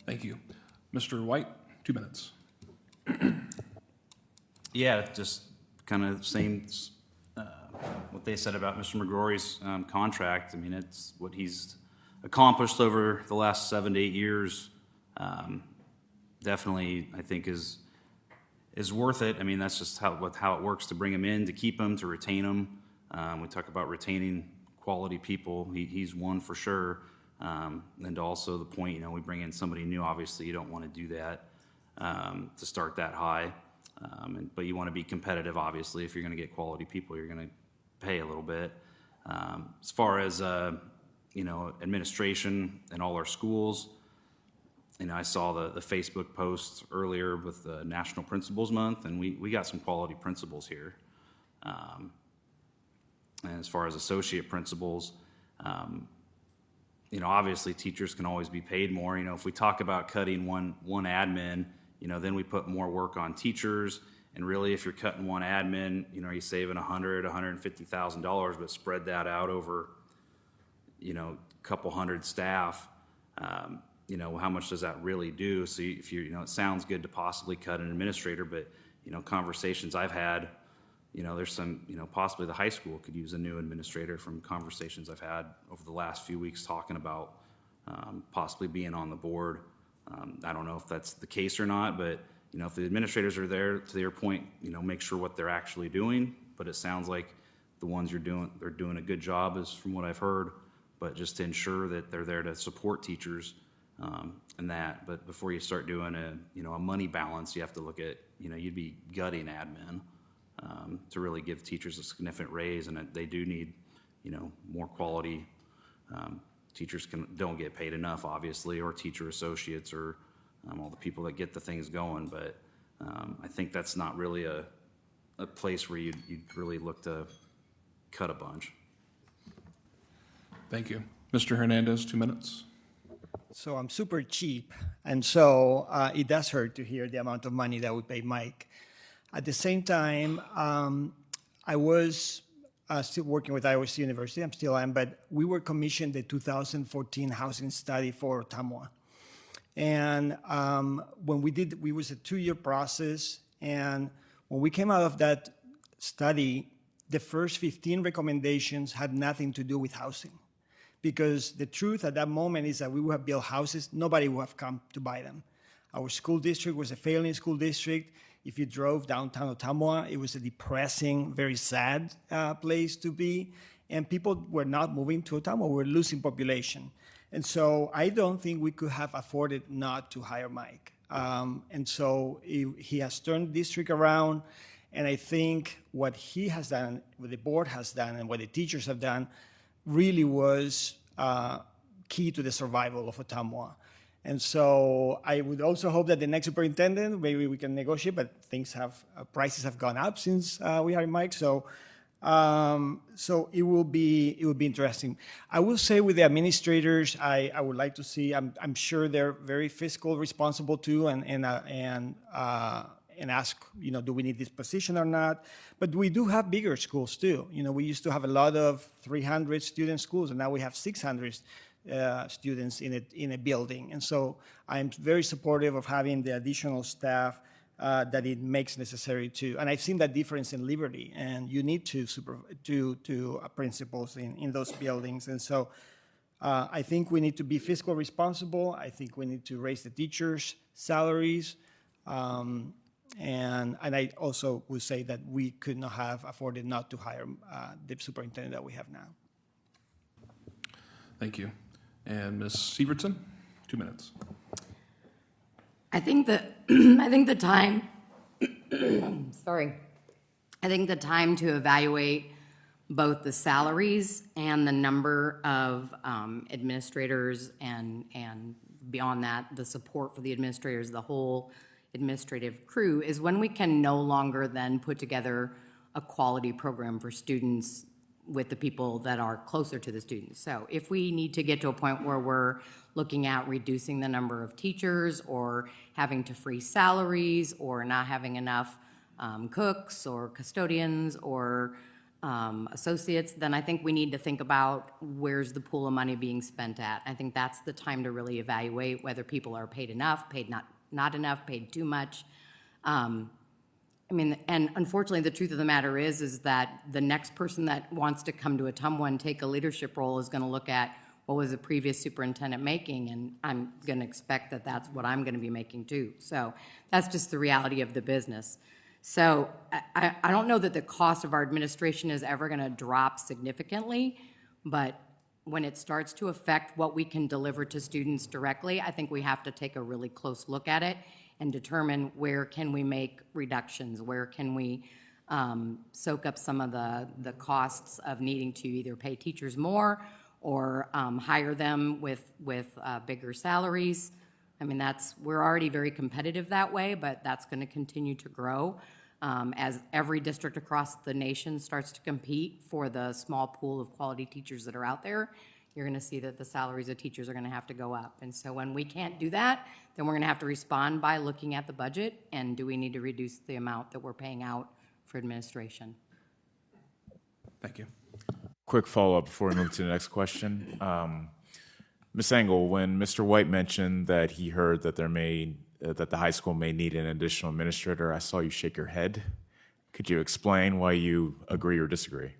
Thank you. Mr. White, 2 minutes. Yeah, just kind of same, what they said about Mr. McGrory's contract. I mean, it's what he's accomplished over the last 7 to 8 years. Definitely, I think is worth it. I mean, that's just how it works to bring him in, to keep him, to retain him. We talk about retaining quality people. He's one for sure. And also the point, you know, we bring in somebody new. Obviously, you don't want to do that to start that high. But you want to be competitive, obviously. If you're going to get quality people, you're going to pay a little bit. As far as, you know, administration in all our schools, you know, I saw the Facebook posts earlier with the National Principals Month, and we got some quality principals here. And as far as associate principals, you know, obviously teachers can always be paid more. You know, if we talk about cutting one admin, you know, then we put more work on teachers. And really, if you're cutting one admin, you know, you're saving $150,000, but spread that out over, you know, a couple hundred staff. how much does that really do? So if it sounds good to possibly cut an administrator, but, conversations I've had, there's some, possibly the high school could use a new administrator from conversations I've had over the last few weeks talking about possibly being on the board. I don't know if that's the case or not, but, if the administrators are there, to your point, make sure what they're actually doing. But it sounds like the ones they're doing a good job, is from what I've heard. But just to ensure that they're there to support teachers and that. But before you start doing a money balance, you have to look at, you'd be gutting admin to really give teachers a significant raise, and they do need, more quality. Teachers don't get paid enough, obviously, or teacher associates, or all the people that get the things going. But I think that's not really a place where you'd really look to cut a bunch. Thank you. Mr. Hernandez, 2 minutes. So I'm super cheap, and so it does hurt to hear the amount of money that we pay Mike. At the same time, I was still working with Iowa State University. I still am, but we were commissioned the 2014 housing study for Ottumwa. And when we did, it was a 2-year process. And when we came out of that study, the first 15 recommendations had nothing to do with housing. Because the truth at that moment is that we would have built houses, nobody would have come to buy them. Our school district was a failing school district. If you drove downtown Ottumwa, it was a depressing, very sad place to be. And people were not moving to Ottumwa, we were losing population. And so I don't think we could have afforded not to hire Mike. And so he has turned the district around. And I think what he has done, what the board has done, and what the teachers have done really was key to the survival of Ottumwa. And so I would also hope that the next superintendent, maybe we can negotiate, but prices have gone up since we hired Mike. So it will be interesting. I will say with the administrators, I would like to see. I'm sure they're very fiscal responsible too, and ask, do we need this position or not? But we do have bigger schools too. We used to have a lot of 300 student schools, and now we have 600 students in a building. And so I'm very supportive of having the additional staff that it makes necessary to. And I've seen that difference in Liberty, and you need two principals in those buildings. And so I think we need to be fiscal responsible. I think we need to raise the teachers' salaries. And I also would say that we could not have afforded not to hire the superintendent that we have now. Thank you. And Ms. Sievertsen, 2 minutes. I think the time, I think the time to evaluate both the salaries and the number of administrators and beyond that, the support for the administrators, the whole administrative crew, is when we can no longer then put together a quality program for students with the people that are closer to the students. So if we need to get to a point where we're looking at reducing the number of teachers or having to freeze salaries or not having enough cooks or custodians or associates, then I think we need to think about where's the pool of money being spent at. I think that's the time to really evaluate whether people are paid enough, paid not enough, paid too much. And unfortunately, the truth of the matter is that the next person that wants to come to Ottumwa and take a leadership role is going to look at what was the previous superintendent making, and I'm going to expect that that's what I'm going to be making too. So that's just the reality of the business. So I don't know that the cost of our administration is ever going to drop significantly, but when it starts to affect what we can deliver to students directly, I think we have to take a really close look at it and determine where can we make reductions, where can we soak up some of the costs of needing to either pay teachers more or hire them with bigger salaries. We're already very competitive that way, but that's going to continue to grow as every district across the nation starts to compete for the small pool of quality teachers that are out there. You're going to see that the salaries of teachers are going to have to go up. And so when we can't do that, then we're going to have to respond by looking at the budget and do we need to reduce the amount that we're paying out for administration. Thank you. Quick follow-up before we move to the next question. Ms. Engel, when Mr. White mentioned that he heard that that the high school may need an additional administrator, I saw you shake your head. Could you explain why you agree or disagree?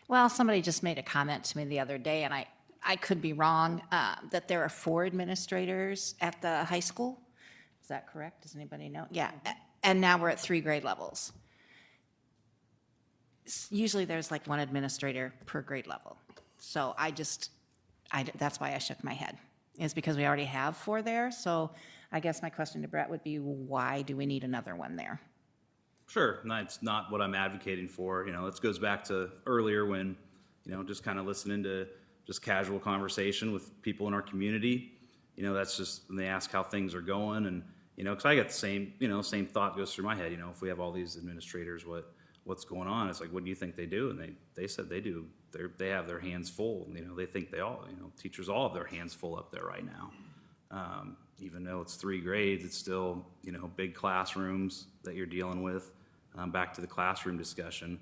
Well, somebody just made a comment to me the other day, and I could be wrong, that there are 4 administrators at the high school. Is that correct? Does anybody know? Yeah, and now we're at 3 grade levels. Usually there's like 1 administrator per grade level. So that's why I shook my head, is because we already have 4 there. So I guess my question to Brett would be, why do we need another one there? Sure, that's not what I'm advocating for. This goes back to earlier when, just kind of listening to just casual conversation with people in our community. That's just when they ask how things are going, and because I get the same thought goes through my head. If we have all these administrators, what's going on? It's like, what do you think they do? And they said they do. They have their hands full. They think they all, teachers all have their hands full up there right now. Even though it's 3 grades, it's still, big classrooms that you're dealing with. Back to the classroom discussion.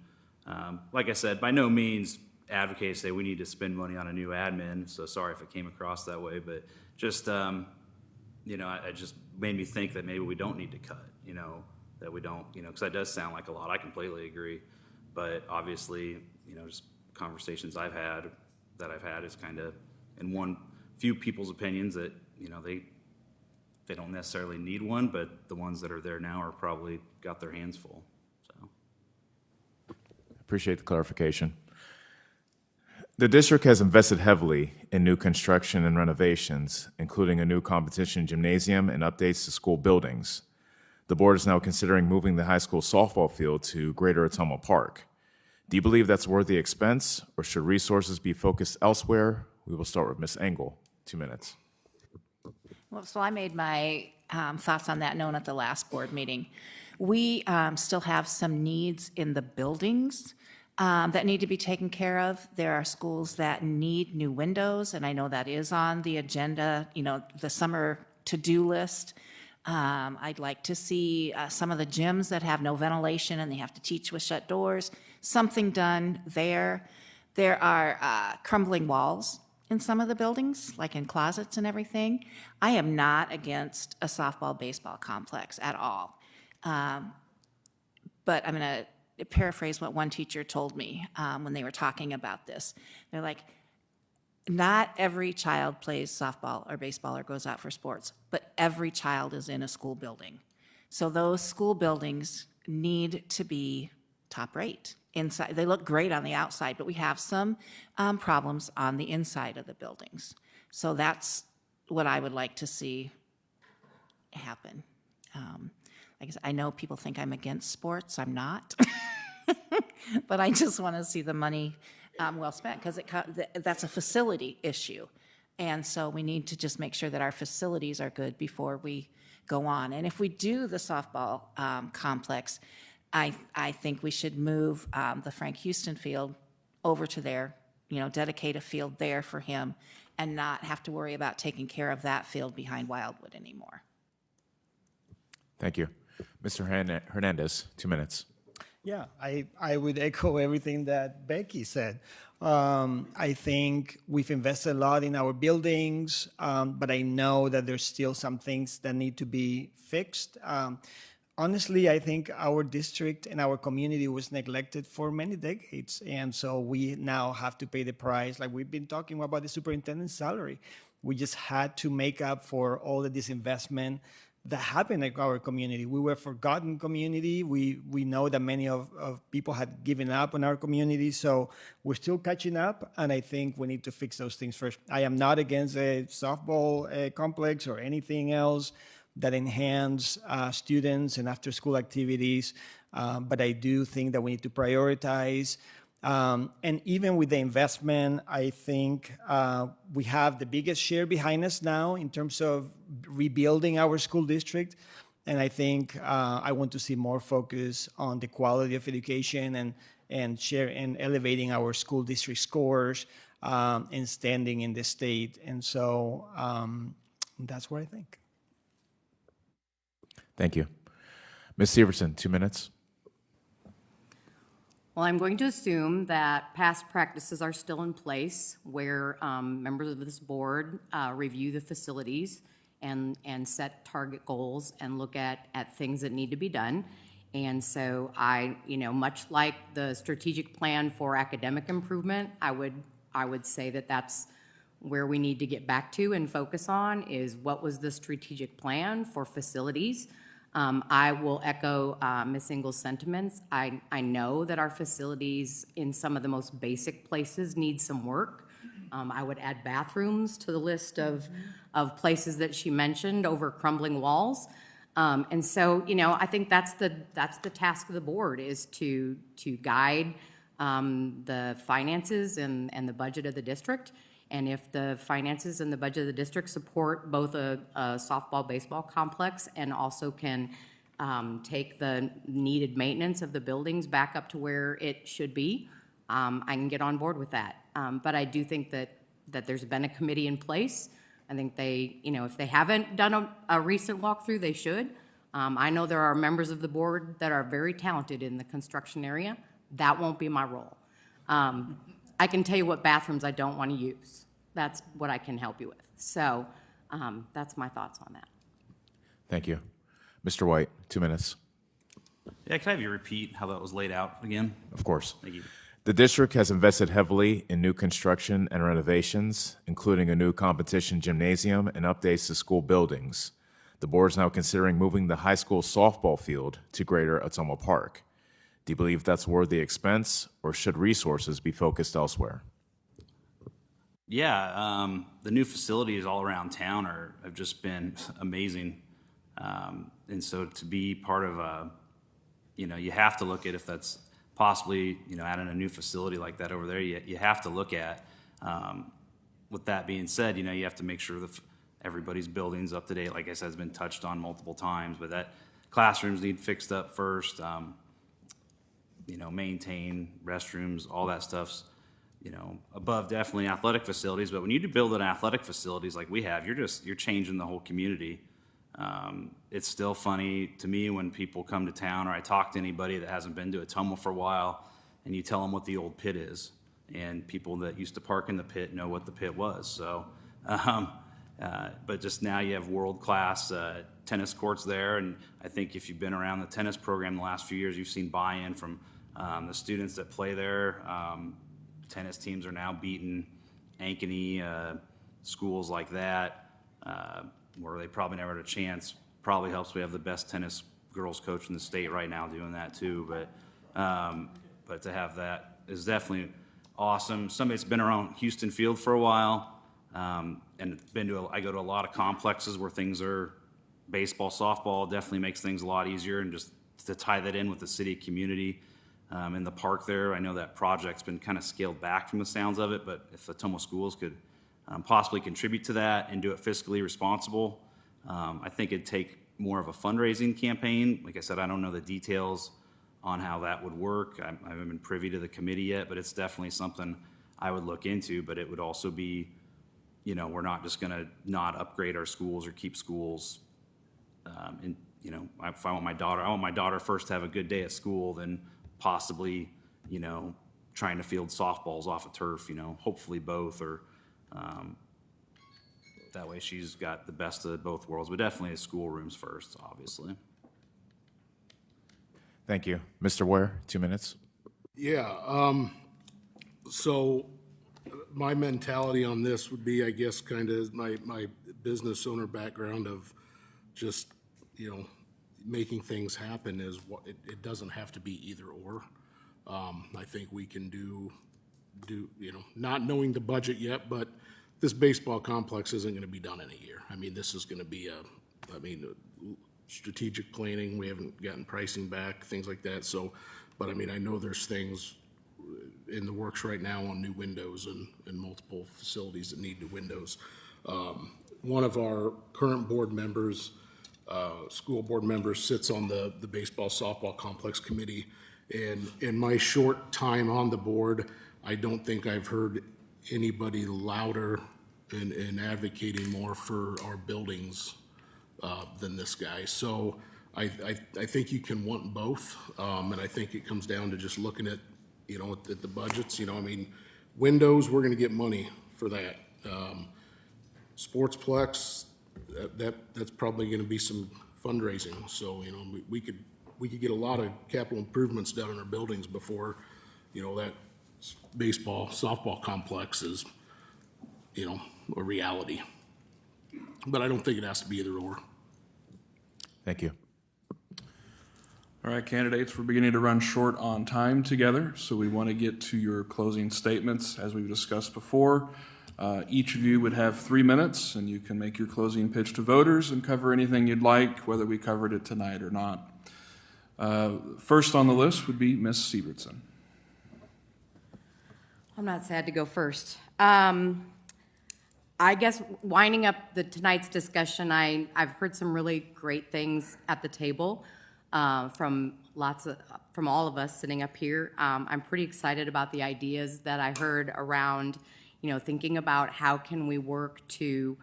Like I said, by no means advocate say we need to spend money on a new admin. So sorry if it came across that way, but just, it just made me think that maybe we don't need to cut, that we don't, because that does sound like a lot. I completely agree. But obviously, just conversations I've had is kind of in few people's opinions that, they don't necessarily need one, but the ones that are there now are probably got their hands full. So Appreciate the clarification. The district has invested heavily in new construction and renovations, including a new competition gymnasium and updates to school buildings. The board is now considering moving the high school softball field to Greater Ottumwa Park. Do you believe that's worth the expense, or should resources be focused elsewhere? We will start with Ms. Engel, 2 minutes. Well, so I made my thoughts on that known at the last board meeting. We still have some needs in the buildings that need to be taken care of. There are schools that need new windows, and I know that is on the agenda, the summer to-do list. I'd like to see some of the gyms that have no ventilation and they have to teach with shut doors, something done there. There are crumbling walls in some of the buildings, like in closets and everything. I am not against a softball, baseball complex at all. But I'm going to paraphrase what one teacher told me when they were talking about this. They're like, not every child plays softball or baseball or goes out for sports, but every child is in a school building. So those school buildings need to be top rate. Inside, they look great on the outside, but we have some problems on the inside of the buildings. So that's what I would like to see happen. Like I said, I know people think I'm against sports. I'm not. But I just want to see the money well spent, because that's a facility issue. And so we need to just make sure that our facilities are good before we go on. And if we do the softball complex, I think we should move the Frank Houston field over to there, dedicate a field there for him and not have to worry about taking care of that field behind Wildwood anymore. Thank you. Mr. Hernandez, 2 minutes. Yeah, I would echo everything that Becky said. I think we've invested a lot in our buildings, but I know that there's still some things that need to be fixed. Honestly, I think our district and our community was neglected for many decades, and so we now have to pay the price. Like we've been talking about the superintendent's salary. We just had to make up for all of this investment that happened in our community. We were a forgotten community. We know that many of people had given up on our community, so we're still catching up, and I think we need to fix those things first. I am not against a softball complex or anything else that enhance students and after-school activities, but I do think that we need to prioritize. And even with the investment, I think we have the biggest share behind us now in terms of rebuilding our school district. And I think I want to see more focus on the quality of education and elevating our school district scores and standing in the state. And so that's what I think. Thank you. Ms. Sievertsen, 2 minutes. Well, I'm going to assume that past practices are still in place where members of this board review the facilities and set target goals and look at things that need to be done. And so much like the strategic plan for academic improvement, I would say that that's where we need to get back to and focus on is what was the strategic plan for facilities. I will echo Ms. Ingle's sentiments. I know that our facilities in some of the most basic places need some work. I would add bathrooms to the list of places that she mentioned over crumbling walls. And so, I think that's the task of the board is to guide the finances and the budget of the district. And if the finances and the budget of the district support both a softball, baseball complex and also can take the needed maintenance of the buildings back up to where it should be, I can get on board with that. But I do think that there's been a committee in place. I think they, if they haven't done a recent walkthrough, they should. I know there are members of the board that are very talented in the construction area. That won't be my role. I can tell you what bathrooms I don't want to use. That's what I can help you with. So that's my thoughts on that. Thank you. Mr. White, 2 minutes. Yeah, can I have you repeat how that was laid out again? Of course. Thank you. The district has invested heavily in new construction and renovations, including a new competition gymnasium and updates to school buildings. The board is now considering moving the high school softball field to Greater Ottumwa Park. Do you believe that's worth the expense, or should resources be focused elsewhere? Yeah, the new facilities all around town have just been amazing. And so to be part of you have to look at if that's possibly, adding a new facility like that over there, you have to look at. With that being said, you have to make sure that everybody's building's up to date. Like I said, it's been touched on multiple times, but that classrooms need fixed up first. Maintain restrooms, all that stuff's, above definitely athletic facilities. But when you do build an athletic facilities like we have, you're changing the whole community. It's still funny to me when people come to town or I talk to anybody that hasn't been to Ottumwa for a while and you tell them what the old pit is. And people that used to park in the pit know what the pit was. So, but just now you have world-class tennis courts there. And I think if you've been around the tennis program the last few years, you've seen buy-in from the students that play there. Tennis teams are now beating Ankeny, schools like that, where they probably never had a chance. Probably helps we have the best tennis girls coach in the state right now doing that too. But to have that is definitely awesome. Somebody that's been around Houston Field for a while, and I go to a lot of complexes where things are baseball, softball definitely makes things a lot easier, and just to tie that in with the city community. In the park there, I know that project's been kind of scaled back from the sounds of it, but if Ottumwa schools could possibly contribute to that and do it fiscally responsible, I think it'd take more of a fundraising campaign. Like I said, I don't know the details on how that would work. I haven't been privy to the committee yet, but it's definitely something I would look into. But it would also be, we're not just going to not upgrade our schools or keep schools. If I want my daughter first to have a good day at school, then possibly, trying to field softballs off of turf, hopefully both, or that way she's got the best of both worlds, but definitely schoolrooms first, obviously. Thank you. Mr. Ware, 2 minutes. Yeah, so my mentality on this would be, I guess, kind of my business owner background of just, making things happen is what it doesn't have to be either or. I think we can do, not knowing the budget yet, but this baseball complex isn't going to be done in a year. I mean, this is going to be strategic planning. We haven't gotten pricing back, things like that. So, but I mean, I know there's things in the works right now on new windows and multiple facilities that need new windows. One of our current board members, school board member, sits on the baseball softball complex committee, and in my short time on the board, I don't think I've heard anybody louder and advocating more for our buildings than this guy. So I think you can want both, and I think it comes down to just looking at you know, at the budgets, you know, I mean, windows, we're gonna get money for that. Sportsplex, that's probably gonna be some fundraising, so, you know, we could get a lot of capital improvements done in our buildings before, you know, that baseball, softball complex is, you know, a reality. But I don't think it has to be either or. Thank you. All right, candidates, we're beginning to run short on time together, so we want to get to your closing statements as we've discussed before. Each of you would have 3 minutes, and you can make your closing pitch to voters and cover anything you'd like, whether we covered it tonight or not. First on the list would be Ms. Sievertsen. I'm not sad to go first. I guess winding up tonight's discussion, I've heard some really great things at the table from all of us sitting up here. I'm pretty excited about the ideas that I heard around, you know, thinking about how can we work to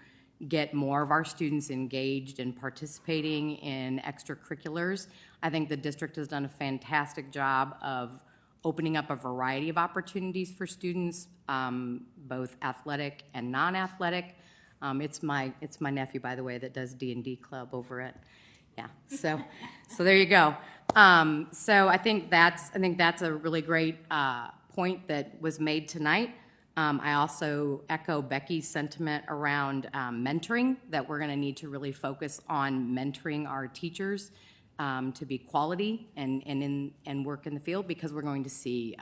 get more of our students engaged and participating in extracurriculars. I think the district has done a fantastic job of opening up a variety of opportunities for students, both athletic and non-athletic. It's my nephew, by the way, that does D&D club over at, yeah. So there you go. So I think that's a really great point that was made tonight. I also echo Becky's sentiment around mentoring, that we're going to need to really focus on mentoring our teachers to be quality and work in the field, because we're going to see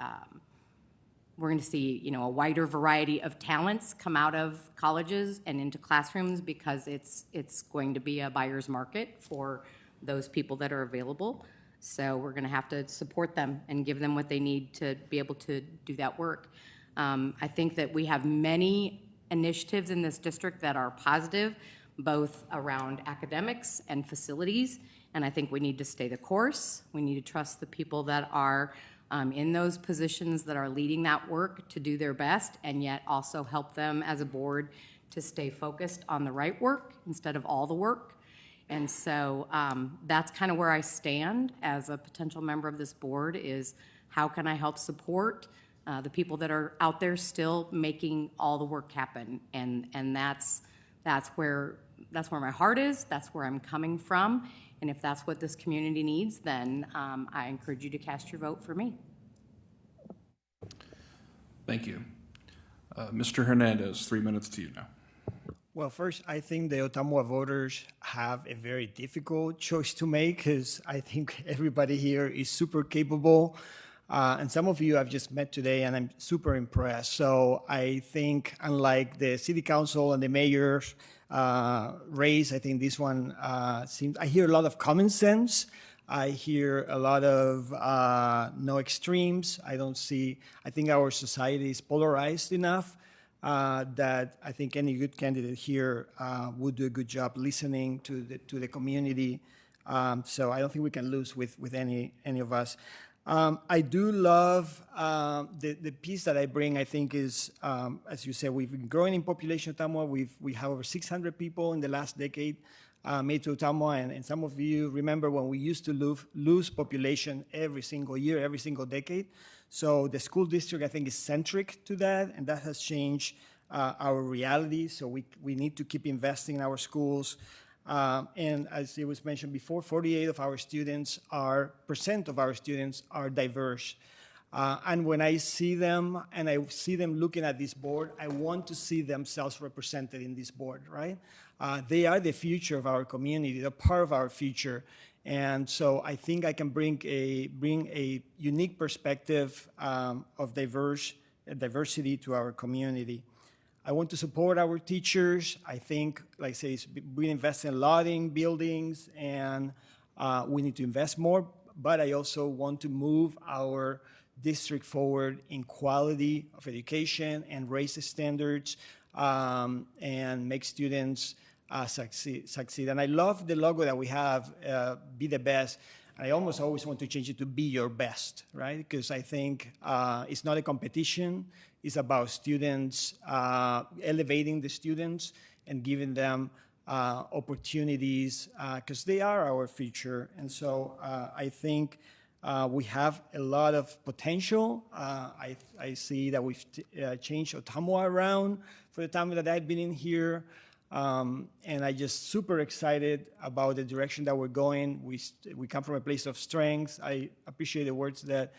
you know, a wider variety of talents come out of colleges and into classrooms, because it's going to be a buyer's market for those people that are available. So we're going to have to support them and give them what they need to be able to do that work. I think that we have many initiatives in this district that are positive, both around academics and facilities, and I think we need to stay the course. We need to trust the people that are in those positions that are leading that work to do their best, and yet also help them as a board to stay focused on the right work instead of all the work. And so that's kind of where I stand as a potential member of this board, is how can I help support the people that are out there still making all the work happen. And that's where my heart is, that's where I'm coming from. And if that's what this community needs, then I encourage you to cast your vote for me. Thank you. Mr. Hernandez, 3 minutes to you now. Well, first, I think the Ottumwa voters have a very difficult choice to make, because I think everybody here is super capable. And some of you I've just met today, and I'm super impressed. So I think, unlike the city council and the mayor's race, I think this one I hear a lot of common sense. I hear a lot of no extremes. I think our society is polarized enough that I think any good candidate here would do a good job listening to the community. So I don't think we can lose with any of us. I do love the piece that I bring. I think is, as you said, we've been growing in population. Ottumwa, we have over 600 people in the last decade made to Ottumwa, and some of you remember when we used to lose population every single year, every single decade. So the school district, I think, is centric to that, and that has changed our reality. So we need to keep investing in our schools. And as it was mentioned before, 48% of our students are diverse. And when I see them, and I see them looking at this board, I want to see themselves represented in this board, right? They are the future of our community. They're part of our future. And so I think I can bring a unique perspective of diversity to our community. I want to support our teachers. I think, like I say, we invest a lot in buildings, and we need to invest more, but I also want to move our district forward in quality of education and raise the standards and make students succeed. And I love the logo that we have, Be the Best. I almost always want to change it to Be Your Best, right? Because I think it's not a competition. It's about students, elevating the students and giving them opportunities, because they are our future. And so I think We have a lot of potential. I see that we've changed Ottumwa around for the time that I've been in here. And I just super excited about the direction that we're going. We come from a place of strength. I appreciate the words that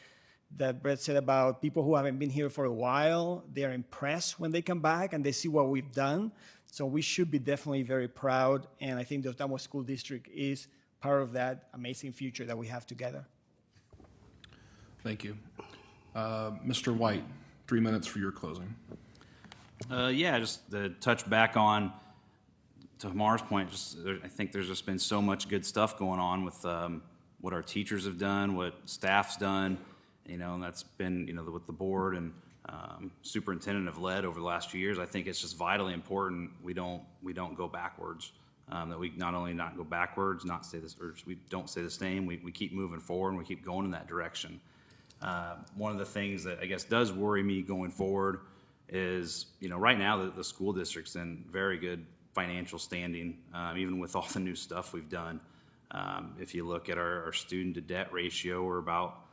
Brett said about people who haven't been here for a while. They're impressed when they come back and they see what we've done. So we should be definitely very proud. And I think the Ottumwa School District is part of that amazing future that we have together. Thank you. Mr. White, 3 minutes for your closing. Just to touch back on to Himar's point, I think there's just been so much good stuff going on with what our teachers have done, what staff's done, and that's been, what the board and superintendent have led over the last few years. I think it's just vitally important we don't go backwards. That we not only not go backwards, we don't stay the same. We keep moving forward and we keep going in that direction. One of the things that I guess does worry me going forward is, right now the school district's in very good financial standing, even with all the new stuff we've done. If you look at our student to debt ratio, we're about,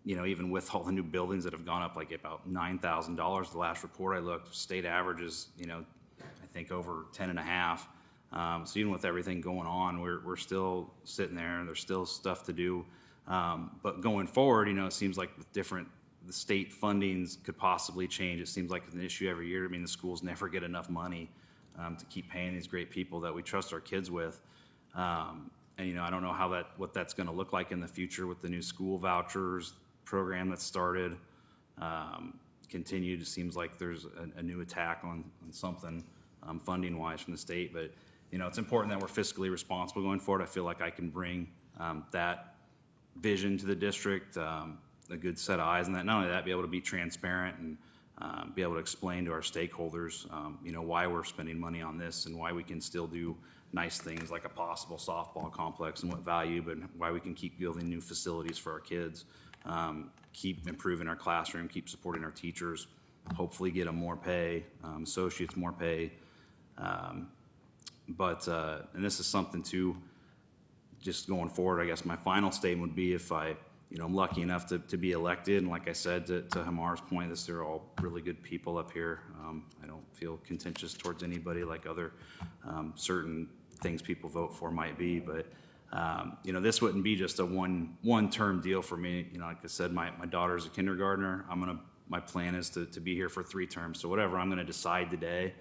even with all the new buildings that have gone up, like about $9,000. The last report I looked, state average is, I think over 10.5. So even with everything going on, we're still sitting there and there's still stuff to do. But going forward, it seems like with the state fundings could possibly change. It seems like an issue every year. I mean, the schools never get enough money to keep paying these great people that we trust our kids with. And I don't know what that's going to look like in the future with the new school vouchers program that started. Continued, it seems like there's a new attack on something funding-wise from the state. But, it's important that we're fiscally responsible going forward. I feel like I can bring that vision to the district, a good set of eyes on that. Not only that, be able to be transparent and be able to explain to our stakeholders, why we're spending money on this and why we can still do nice things like a possible softball complex and what value, but why we can keep building new facilities for our kids, keep improving our classroom, keep supporting our teachers, hopefully get them more pay, associates more pay. And this is something too, just going forward, I guess my final statement would be if I'm lucky enough to be elected, and like I said, to Himar's point, they're all really good people up here. I don't feel contentious towards anybody like other certain things people vote for might be, but this wouldn't be just a one-term deal for me. Like I said, my daughter's a kindergartner. My plan is to be here for 3 terms. So whatever I'm gonna decide today,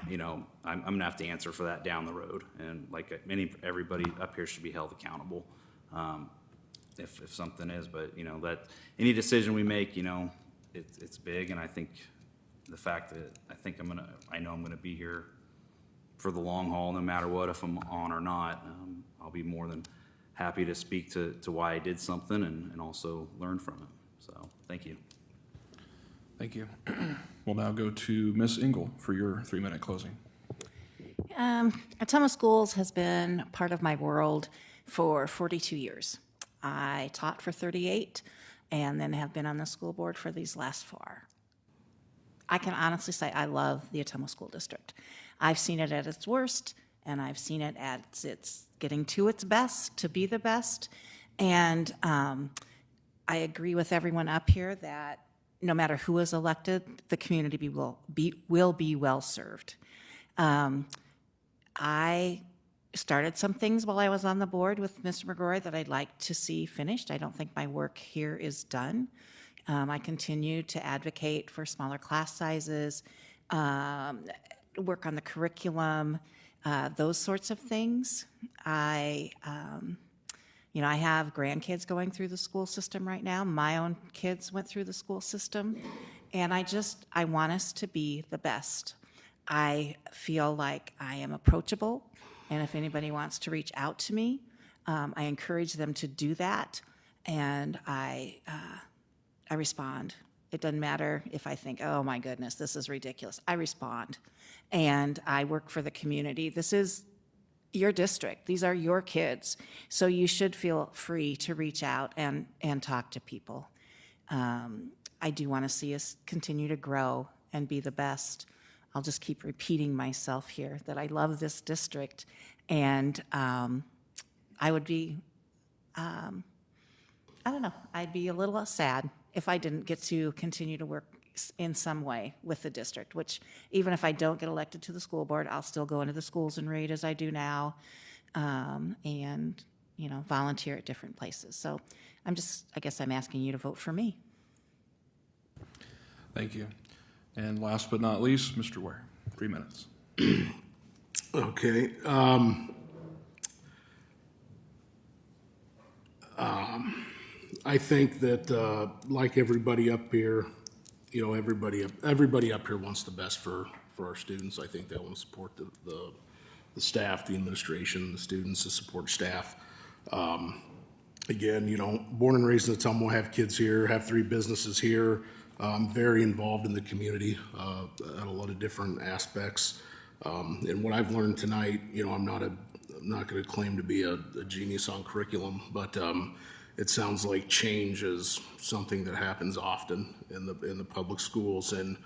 I'm gonna have to answer for that down the road. And like everybody up here should be held accountable. If something is, but that any decision we make, it's big, and I think the fact that I know I'm gonna be here for the long haul, no matter what, if I'm on or not. I'll be more than happy to speak to why I did something and also learn from it. So thank you. Thank you. We'll now go to Ms. Ingle for your 3-minute closing. Ottumwa Schools has been part of my world for 42 years. I taught for 38 and then have been on the school board for these last 4. I can honestly say I love the Ottumwa School District. I've seen it at its worst, and I've seen it at its getting to its best, to be the best. And I agree with everyone up here that no matter who is elected, the community will be well served. I started some things while I was on the board with Mr. McGrory that I'd like to see finished. I don't think my work here is done. I continue to advocate for smaller class sizes, work on the curriculum, those sorts of things. I have grandkids going through the school system right now. My own kids went through the school system, and I want us to be the best. I feel like I am approachable, and if anybody wants to reach out to me, I encourage them to do that, and I respond. It doesn't matter if I think, oh my goodness, this is ridiculous. I respond, and I work for the community. This is your district. These are your kids, so you should feel free to reach out and talk to people. I do want to see us continue to grow and be the best. I'll just keep repeating myself here that I love this district, and I would be I don't know, I'd be a little sad if I didn't get to continue to work in some way with the district, which even if I don't get elected to the school board, I'll still go into the schools and read as I do now, and, you know, volunteer at different places. So I guess I'm asking you to vote for me. Thank you. And last but not least, Mr. Ware, 3 minutes. Okay. I think that, like everybody up here, you know, everybody up here wants the best for our students. I think they want to support the staff, the administration, the students, the support staff. Again, you know, born and raised in Ottumwa, have kids here, have 3 businesses here. I'm very involved in the community at a lot of different aspects. And what I've learned tonight, you know, I'm not going to claim to be a genius on curriculum, but it sounds like change is something that happens often in the public schools. And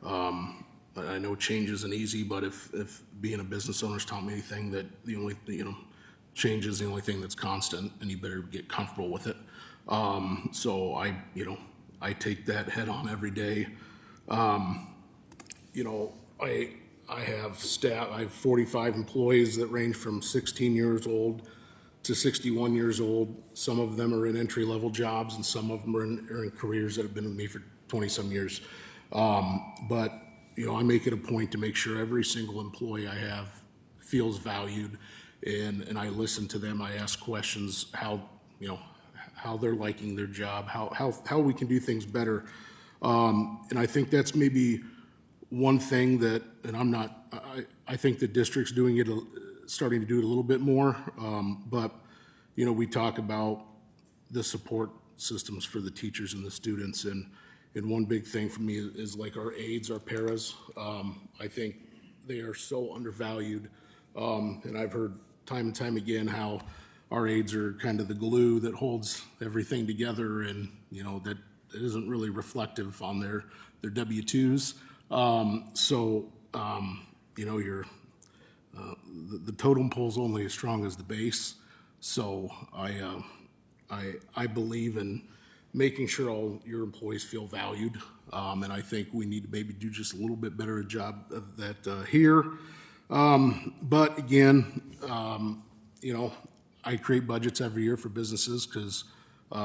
I know change isn't easy, but if being a business owner's taught me anything, that the only, you know, change is the only thing that's constant, and you better get comfortable with it. So I take that head on every day. You know, I have staff, I have 45 employees that range from 16 years old to 61 years old. Some of them are in entry-level jobs, and some of them are in careers that have been with me for 20-some years. But, you know, I make it a point to make sure every single employee I have feels valued, and I listen to them. I ask questions, how they're liking their job, how we can do things better. And I think that's maybe one thing that, and I think the district's doing it, starting to do it a little bit more. But, you know, we talk about the support systems for the teachers and the students. And one big thing for me is like our aides, our paras. I think they are so undervalued. And I've heard time and time again how our aides are kind of the glue that holds everything together, and, you know, that it isn't really reflective on their W-2s. You know, the totem pole's only as strong as the base. So I believe in making sure all your employees feel valued. And I think we need to maybe do just a little bit better a job of that here. But again, you know, I create budgets every year for businesses because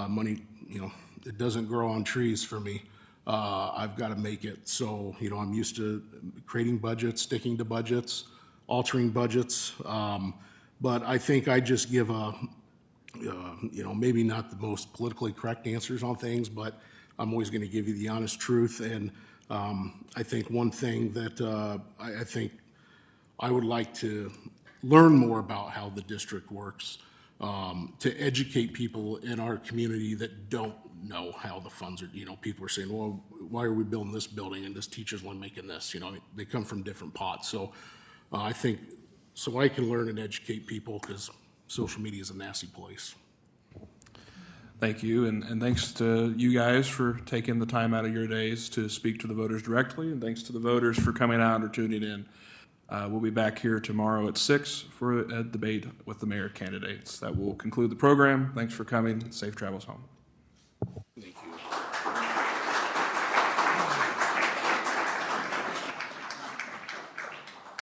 money, you know, it doesn't grow on trees for me. I've got to make it. So, you know, I'm used to creating budgets, sticking to budgets, altering budgets. But I think I just give you know, maybe not the most politically correct answers on things, but I'm always going to give you the honest truth. And I think one thing that I think I would like to learn more about how the district works, to educate people in our community that don't know how the funds are. You know, people are saying, well, why are we building this building and this teacher's only making this? You know, they come from different pots. So I think, so I can learn and educate people, because social media is a nasty place. Thank you, and thanks to you guys for taking the time out of your days to speak to the voters directly, and thanks to the voters for coming out or tuning in. We'll be back here tomorrow at 6 for a debate with the mayor candidates. That will conclude the program. Thanks for coming. Safe travels home.